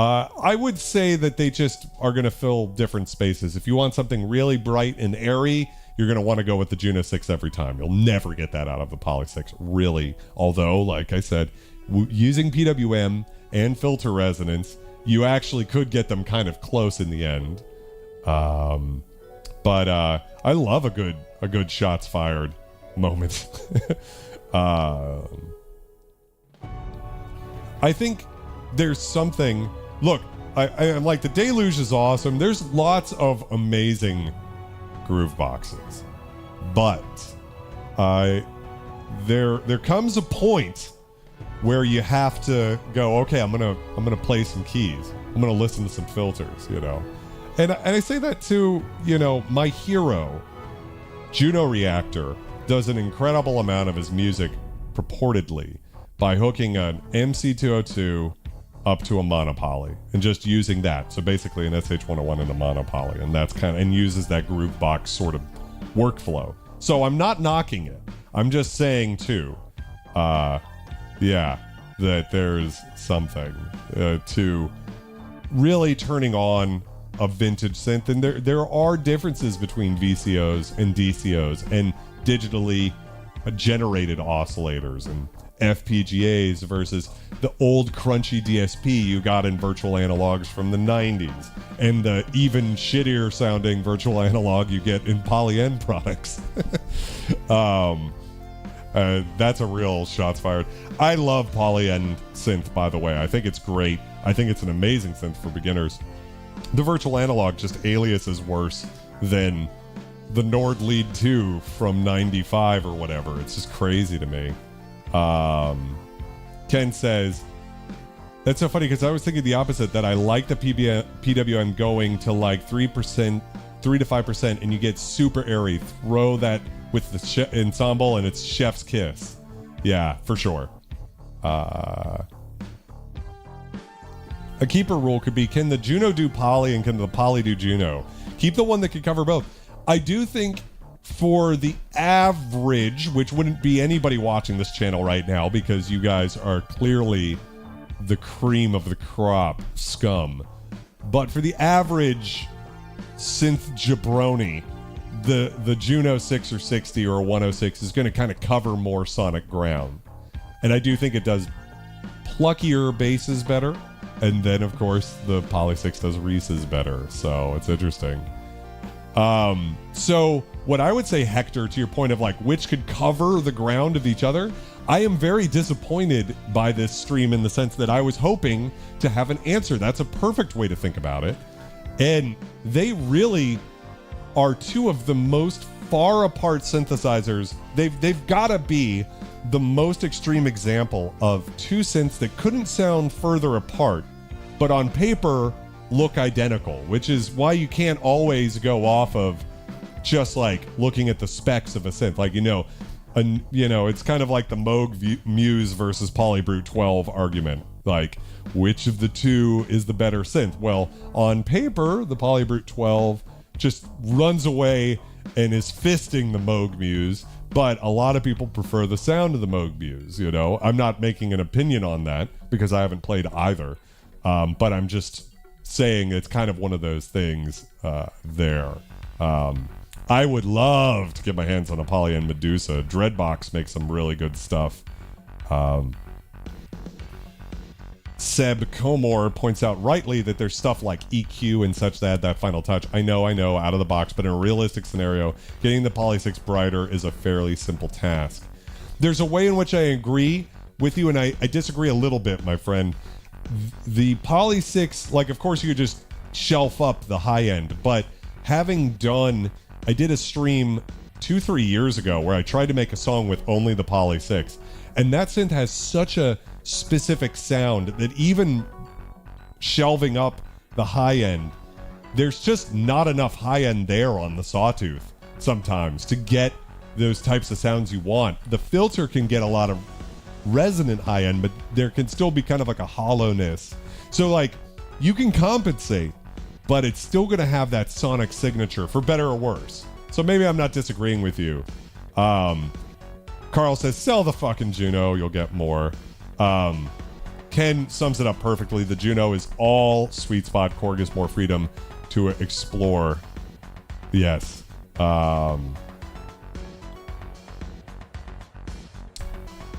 I would say that they just are going to fill different spaces. If you want something really bright and airy, you're going to want to go with the Juno-6 every time. You'll never get that out of the Polysix, really. Although, like I said, using PWM and filter resonance, you actually could get them kind of close in the end. But I love a good shots fired moment. I think there's something. Look, I'm like, the Deluge is awesome. There's lots of amazing groove boxes, but there comes a point where you have to go, okay, I'm gonna play some keys. I'm gonna listen to some filters, you know. And I say that to, you know, my hero, Juno Reactor, does an incredible amount of his music purportedly by hooking an MC202 up to a monopoly and just using that. So basically an SH101 and a monopoly, and that's and uses that groove box sort of workflow. So I'm not knocking it. I'm just saying too, yeah, that there's something to really turning on a vintage synth, and there are differences between VCOs and DCOs and digitally generated oscillators and FPGAs versus the old crunchy DSP you got in virtual analogs from the 90s and the even shittier sounding virtual analog you get in Poly-N products. That's a real shots fired. I love Poly-N synth, by the way. I think it's great. I think it's an amazing synth for beginners. The virtual analog just aliases worse than the Nord Lead 2 from 95 or whatever. It's just crazy to me. Ken says, that's so funny because I was thinking the opposite, that I like the PWM going to like 3%, 3 to 5%, and you get super airy. Throw that with the ensemble and it's chef's kiss. Yeah, for sure. A keeper rule could be, can the Juno do Poly and can the Poly do Juno? Keep the one that can cover both. I do think for the average, which wouldn't be anybody watching this channel right now because you guys are clearly the cream of the crop scum, but for the average synth jabroni, the Juno 6 or 60 or a 106 is going to kind of cover more sonic ground. And I do think it does pluckier basses better. And then, of course, the Polysix does Reese's better. So it's interesting. So what I would say, Hector, to your point of like which could cover the ground of each other, I am very disappointed by this stream in the sense that I was hoping to have an answer. That's a perfect way to think about it. And they really are two of the most far apart synthesizers. They've got to be the most extreme example of two synths that couldn't sound further apart, but on paper look identical, which is why you can't always go off of just like looking at the specs of a synth. Like, you know, it's kind of like the Moog Muse versus Polybrute 12 argument. Like, which of the two is the better synth? Well, on paper, the Polybrute 12 just runs away and is fisting the Moog Muse, but a lot of people prefer the sound of the Moog Muse, I'm not making an opinion on that because I haven't played either, but I'm just saying it's kind of one of those things there. I would love to get my hands on a Poly and Medusa. Dreadbox makes some really good stuff. Seb Comor points out rightly that there's stuff like EQ and such that final touch. I know, out of the box, but in a realistic scenario, getting the Polysix brighter is a fairly simple task. There's a way in which I agree with you, and I disagree a little bit, my friend. The Polysix, of course you could just shelf up the high end, but I did a stream 2-3 years ago where I tried to make a song with only the Polysix, and that synth has such a specific sound that even shelving up the high end, there's just not enough high end there on the Sawtooth sometimes to get those types of sounds you want. The filter can get a lot of resonant high end, but there can still be kind of like a hollowness. So you can compensate, but it's still going to have that sonic signature for better or worse. So maybe I'm not disagreeing with you. Carl says, sell the fucking Juno, you'll get more. Ken sums it up perfectly. The Juno is all sweet spot. Korg is more freedom to explore. Yes.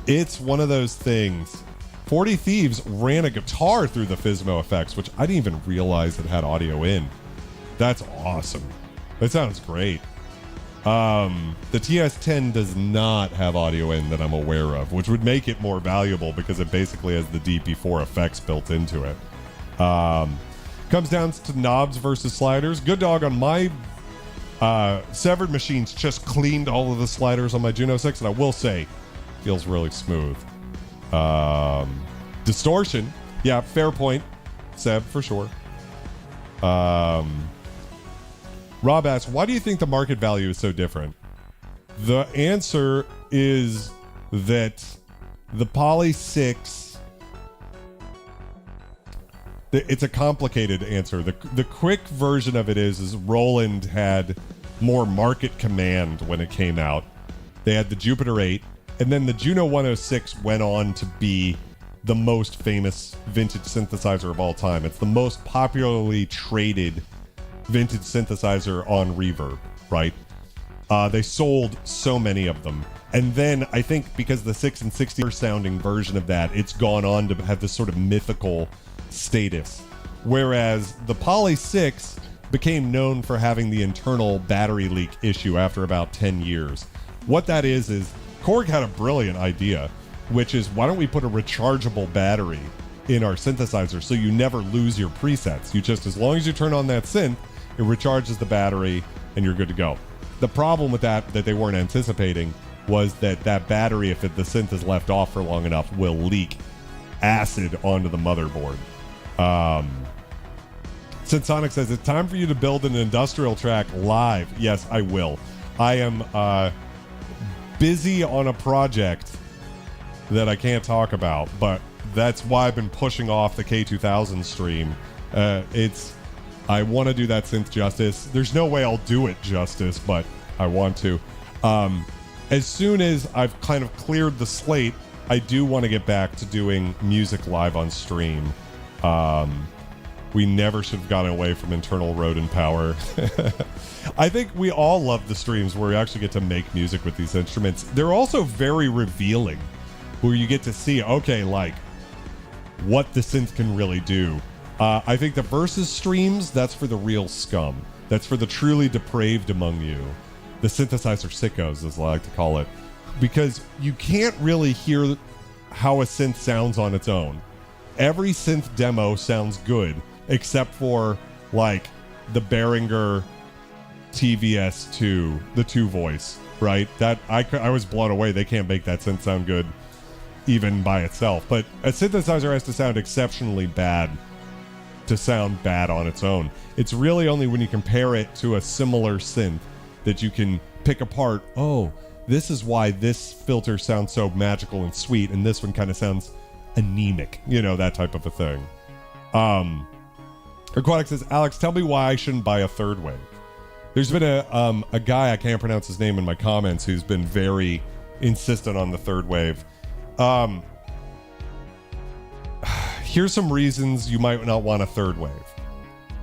It's one of those things. 40 Thieves ran a guitar through the Fismo effects, which I didn't even realize it had audio in. That's awesome. That sounds great. The TS10 does not have audio in that I'm aware of, which would make it more valuable because it basically has the DP4 effects built into it. Comes down to knobs versus sliders. Good dog on my Severed Machines just cleaned all of the sliders on my Juno-6, and I will say, feels really smooth. Distortion. Yeah, fair point, Seb, for sure. Rob asks, why do you think the market value is so different? The answer is that the Polysix, it's a complicated answer. The quick version of it is Roland had more market command when it came out. They had the Jupiter 8, and then the Juno-106 went on to be the most famous vintage synthesizer of all time. It's the most popularly traded vintage synthesizer on Reverb, right? They sold so many of them. And then I think because the 6 and 60 sounding version of that, it's gone on to have this sort of mythical status. Whereas the Polysix became known for having the internal battery leak issue after about 10 years. What that is Korg had a brilliant idea, which is, why don't we put a rechargeable battery in our synthesizer so you never lose your presets? You just, as long as you turn on that synth, it recharges the battery and you're good to go. The problem with that they weren't anticipating was that battery, if the synth is left off for long enough, will leak acid onto the motherboard. Sensonic says, it's time for you to build an industrial track live. Yes, I will. I am busy on a project that I can't talk about, but that's why I've been pushing off the K2000 stream. I want to do that synth justice. There's no way I'll do it justice, but I want to. As soon as I've kind of cleared the slate, I do want to get back to doing music live on stream. We never should have gotten away from internal rodent power. I think we all love the streams where we actually get to make music with these instruments. They're also very revealing, where you get to see, okay, what the synth can really do. I think the Versus streams, that's for the real scum. That's for the truly depraved among you. The synthesizer sickos, as I like to call it. Because you can't really hear how a synth sounds on its own. Every synth demo sounds good, except for, the Behringer TVS2, the 2-voice, right? That I was blown away. They can't make that synth sound good even by itself. But a synthesizer has to sound exceptionally bad to sound bad on its own. It's really only when you compare it to a similar synth that you can pick apart, oh, this is why this filter sounds so magical and sweet, and this one kind of sounds anemic, you know, that type of a thing. Aquatic says, Alex, tell me why I shouldn't buy a third wave. There's been a guy, I can't pronounce his name in my comments, who's been very insistent on the third wave. Here's some reasons you might not want a third wave.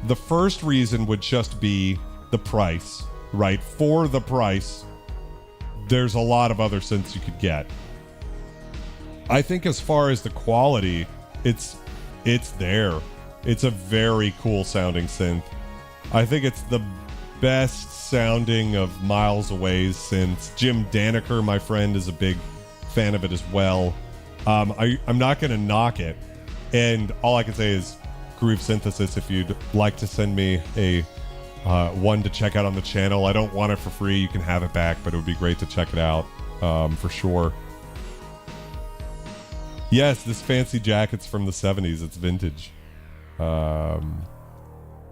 The first reason would just be the price, right? For the price, there's a lot of other synths you could get. I think as far as the quality, it's there. It's a very cool sounding synth. I think it's the best sounding of miles away synths. Jim Danaker, my friend, is a big fan of it as well. I'm not going to knock it. And all I can say is Groove Synthesis, if you'd like to send me a one to check out on the channel. I don't want it for free. You can have it back, but it would be great to check it out for sure. Yes, this fancy jacket's from the 70s. It's vintage.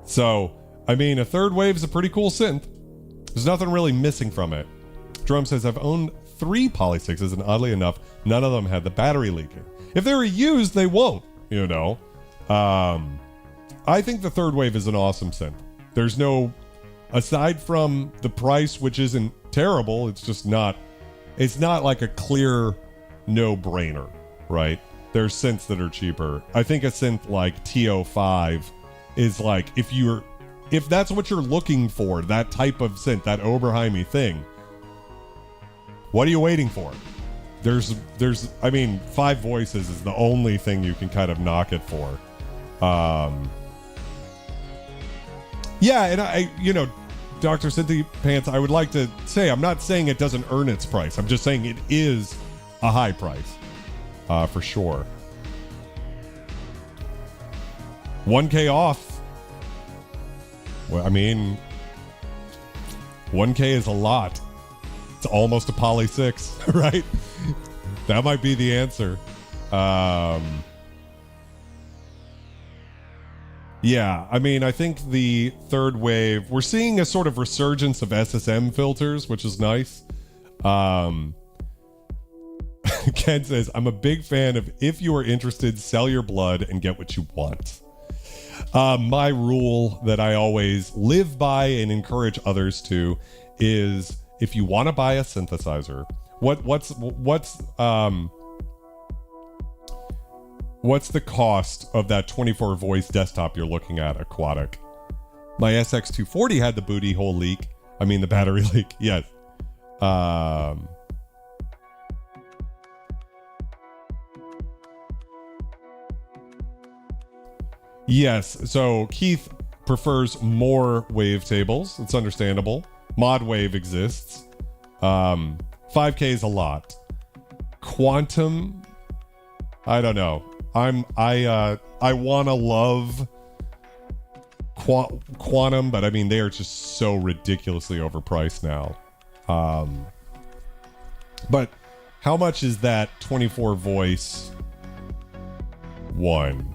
So, I mean, a third wave's a pretty cool synth. There's nothing really missing from it. Drum says, I've owned 3 Polysixes, and oddly enough, none of them had the battery leaking. If they were used, they won't, you know. I think the third wave is an awesome synth. There's no, aside from the price, which isn't terrible, it's not like a clear no-brainer, right? There's synths that are cheaper. I think a synth like TO5 is like, if that's what you're looking for, that type of synth, that Oberheimy thing, what are you waiting for? I mean, 5 voices is the only thing you can kind of knock it for. Yeah, and Dr. Cynthia Pants, I would like to say, I'm not saying it doesn't earn its price. I'm just saying it is a high price, for sure. 1K off. Well, I mean, 1K is a lot. It's almost a Poly 6, right? That might be the answer. Yeah, I mean, I think the third wave, we're seeing a sort of resurgence of SSM filters, which is nice. Ken says, I'm a big fan of, if you are interested, sell your blood and get what you want. My rule that I always live by and encourage others to is, if you want to buy a synthesizer, what's the cost of that 24 voice desktop you're looking at, Aquatic? My SX240 had the booty hole leak. I mean, the battery leak. Yes. Yes. So Keith prefers more wavetables. It's understandable. Mod wave exists. 5K is a lot. Quantum, I don't know. I want to love Quantum, but I mean, they are just so ridiculously overpriced now. But how much is that 24 voice one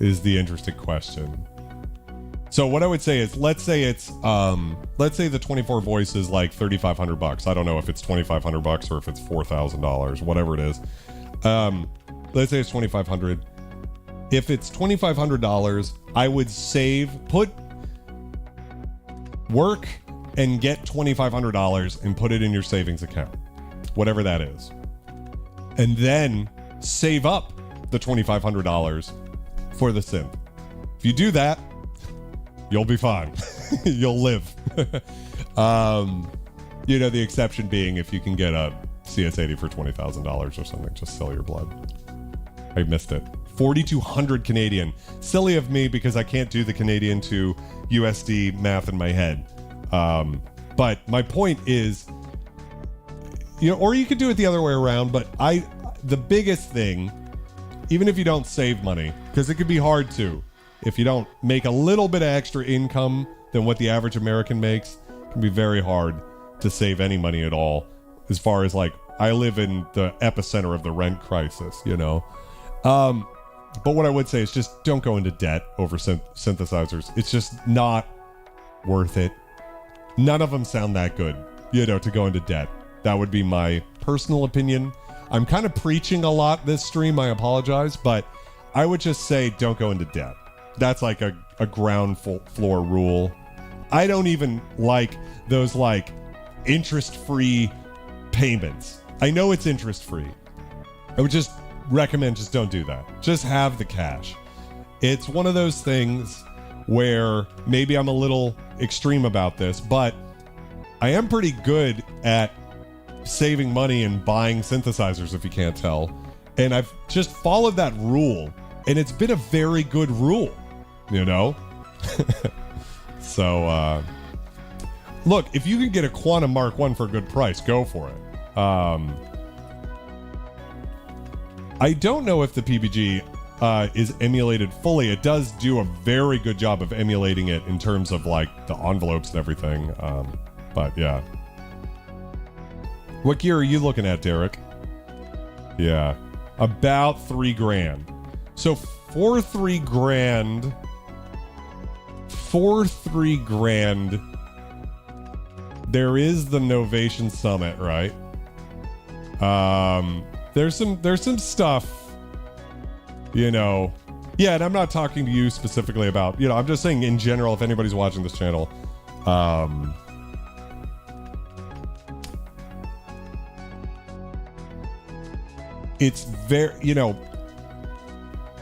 is the interesting question. So what I would say is, let's say the 24 voice is like $3,500. I don't know if it's $2,500 or if it's $4,000, whatever it is. Let's say it's $2,500. If it's $2,500, I would work and get $2,500 and put it in your savings account, whatever that is. And then save up the $2,500 for the synth. If you do that, you'll be fine. You'll live. The exception being if you can get a CS80 for $20,000 or something, just sell your blood. I missed it. 4,200 Canadian. Silly of me because I can't do the Canadian to USD math in my head. But my point is, or you could do it the other way around, but the biggest thing, even if you don't save money, because it could be hard to, if you don't make a little bit of extra income than what the average American makes, it can be very hard to save any money at all. As far as like, I live in the epicenter of the rent crisis, But what I would say is just don't go into debt over synthesizers. It's just not worth it. None of them sound that good, to go into debt. That would be my personal opinion. I'm kind of preaching a lot this stream, I apologize, but I would just say don't go into debt. That's like a ground floor rule. I don't even like those like interest-free payments. I know it's interest-free. I would just recommend just don't do that. Just have the cash. It's one of those things where maybe I'm a little extreme about this, but I am pretty good at saving money and buying synthesizers, if you can't tell. And I've just followed that rule, and it's been a very good rule, you know? So, look, if you can get a Quantum Mark 1 for a good price, go for it. I don't know if the PBG is emulated fully. It does do a very good job of emulating it in terms of like the envelopes and everything. But yeah. What gear are you looking at, Derek? Yeah, about $3,000. So for $3,000, there is the Novation Summit, right? There's some stuff, you know. Yeah, and I'm not talking to you specifically about, you know, I'm just saying in general, if anybody's watching this channel, it's very, you know,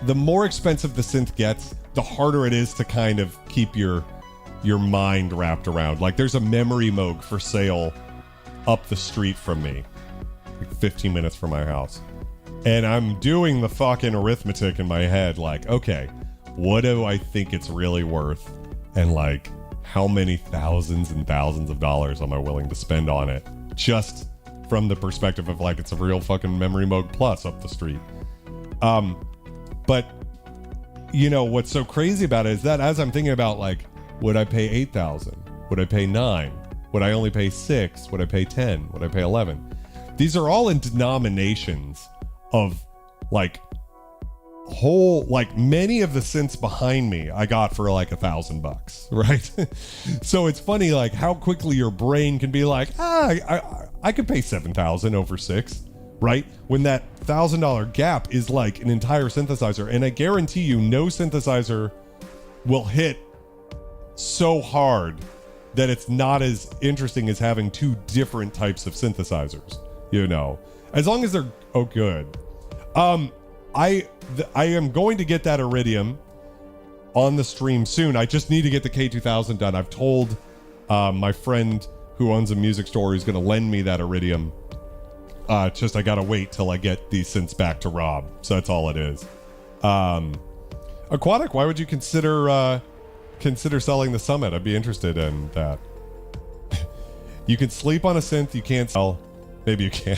the more expensive the synth gets, the harder it is to kind of keep your mind wrapped around. Like there's a memory Moog for sale up the street from me, like 15 minutes from my house. And I'm doing the fucking arithmetic in my head, like, okay, what do I think it's really worth? And like, how many thousands and thousands of dollars am I willing to spend on it? Just from the perspective of like, it's a real fucking Memory Moog Plus up the street. But you know, what's so crazy about it is that as I'm thinking about like, would I pay 8,000? Would I pay 9? Would I only pay 6? Would I pay 10? Would I pay 11? These are all in denominations of like whole, like many of the synths behind me I got for like $1,000, right? So it's funny like how quickly your brain can be like, I could pay 7,000 over 6, right? When that $1,000 gap is like an entire synthesizer, and I guarantee you no synthesizer will hit so hard that it's not as interesting as having two different types of synthesizers, you know, as long as they're good. I am going to get that Iridium on the stream soon. I just need to get the K2000 done. I've told my friend who owns a music store who's going to lend me that Iridium. Just I gotta wait till I get these synths back to Rob. So that's all it is. Aquatic, why would you consider selling the Summit? I'd be interested in that. You can sleep on a synth, you can't sell. Maybe you can.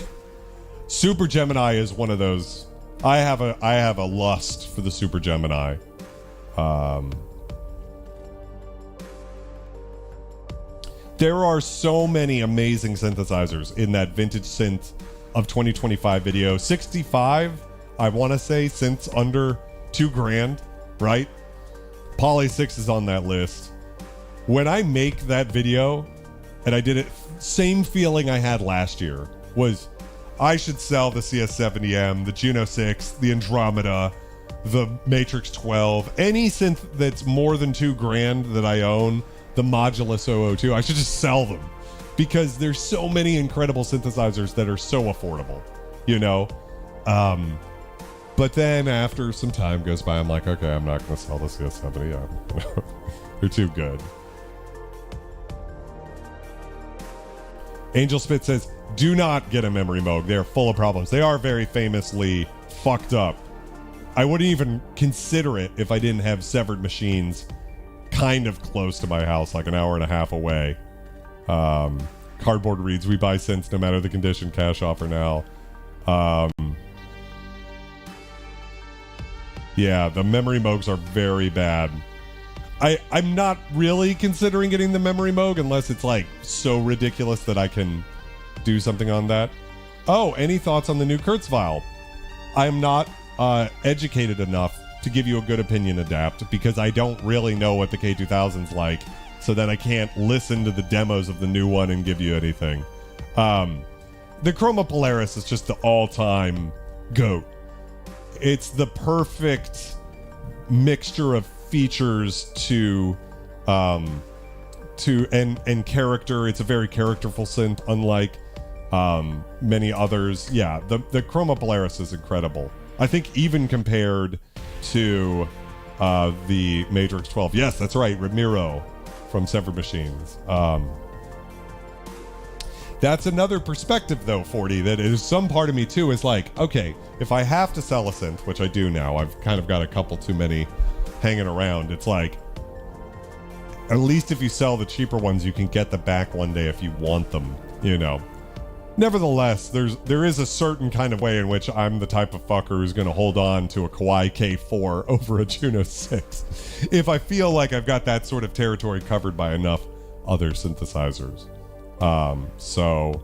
Super Gemini is one of those. I have a lust for the Super Gemini. There are so many amazing synthesizers in that vintage synth of 2025 video. 65, I want to say, synths under $2,000, right? Polysix is on that list. When I make that video, and I did it, same feeling I had last year, was I should sell the CS70M, the Juno-6, the Andromeda, the Matrix 12, any synth that's more than $2,000 that I own, the Modulus 002, I should just sell them, because there's so many incredible synthesizers that are so affordable, you know? But then after some time goes by, I'm like, okay, I'm not going to sell the CS70M. They're too good. Angel Spit says, do not get a Memory Moog. They're full of problems. They are very famously fucked up. I wouldn't even consider it if I didn't have severed machines kind of close to my house, like an hour and a half away. Cardboard reads, we buy synths no matter the condition, cash offer now. Yeah, the Memory Moogs are very bad. I'm not really considering getting the Memory Moog unless it's like so ridiculous that I can do something on that. Oh, any thoughts on the new Kurzweil? I'm not educated enough to give you a good opinion, Adapt, because I don't really know what the K2000's like, so then I can't listen to the demos of the new one and give you anything. the Chroma Polaris is just the all-time GOAT. It's the perfect mixture of features and character. It's a very characterful synth, unlike many others. Yeah, the Chroma Polaris is incredible. I think even compared to the Matrix 12. Yes, that's right, Ramiro from Severed Machines. That's another perspective, though, 40, that is some part of me, too, is like, okay, if I have to sell a synth, which I do now, I've kind of got a couple too many hanging around. It's like, at least if you sell the cheaper ones, you can get them back one day if you want them, you know. Nevertheless, there is a certain kind of way in which I'm the type of fucker who's going to hold on to a Kawai K4 over a Juno-6 if I feel like I've got that sort of territory covered by enough other synthesizers. So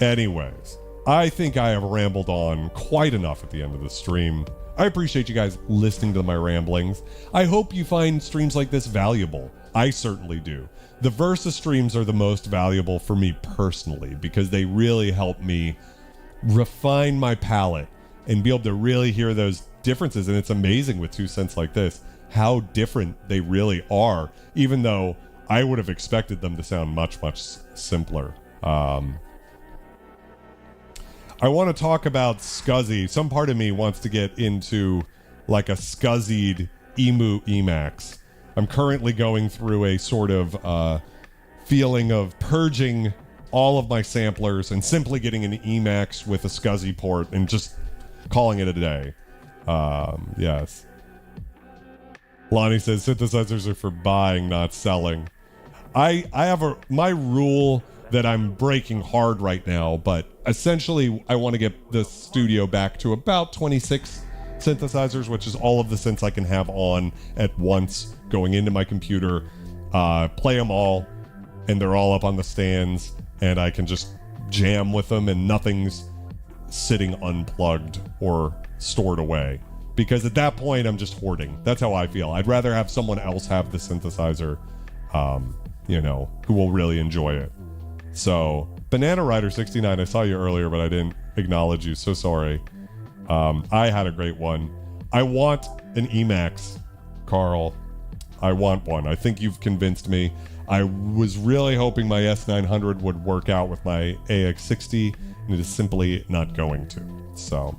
anyways, I think I have rambled on quite enough at the end of the stream. I appreciate you guys listening to my ramblings. I hope you find streams like this valuable. I certainly do. The Versa streams are the most valuable for me personally because they really help me refine my palette and be able to really hear those differences. And it's amazing with two synths like this, how different they really are, even though I would have expected them to sound much, much simpler. I want to talk about SCSI. Some part of me wants to get into like a SCSI'd EMU Emax. I'm currently going through a sort of feeling of purging all of my samplers and simply getting an Emax with a SCSI port and just calling it a day. Yes. Lonnie says synthesizers are for buying, not selling. I have my rule that I'm breaking hard right now, but essentially I want to get the studio back to about 26 synthesizers, which is all of the synths I can have on at once going into my computer, play them all, and they're all up on the stands, and I can just jam with them and nothing's sitting unplugged or stored away. Because at that point, I'm just hoarding. That's how I feel. I'd rather have someone else have the synthesizer, you know, who will really enjoy it. So, Banana Rider 69, I saw you earlier, but I didn't acknowledge you. So sorry. I had a great one. I want an Emax, Carl. I want one. I think you've convinced me. I was really hoping my S900 would work out with my AX60, and it is simply not going to. So,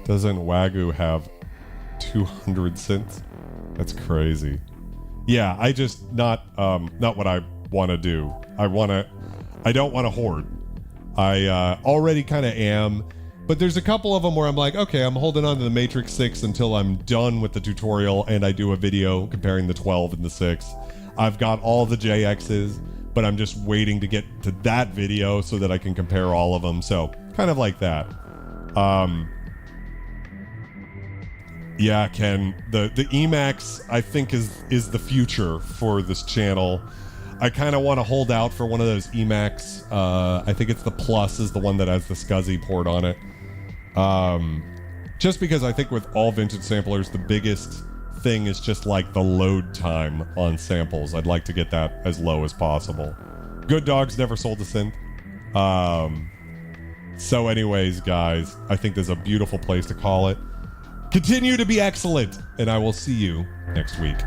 doesn't Wagyu have 200 synths? That's crazy. Yeah, I just not what I want to do. I don't want to hoard. I already kind of am, but there's a couple of them where I'm like, okay, I'm holding on to the Matrix 6 until I'm done with the tutorial and I do a video comparing the 12 and the 6. I've got all the JXs, but I'm just waiting to get to that video so that I can compare all of them. So kind of like that. Yeah, Ken, the Emax I think is the future for this channel. I kind of want to hold out for one of those Emax. I think it's the Plus is the one that has the SCSI port on it. Just because I think with all vintage samplers, the biggest thing is just like the load time on samples. I'd like to get that as low as possible. Good Dogs never sold a synth. So anyways, guys, I think there's a beautiful place to call it. Continue to be excellent, and I will see you next week.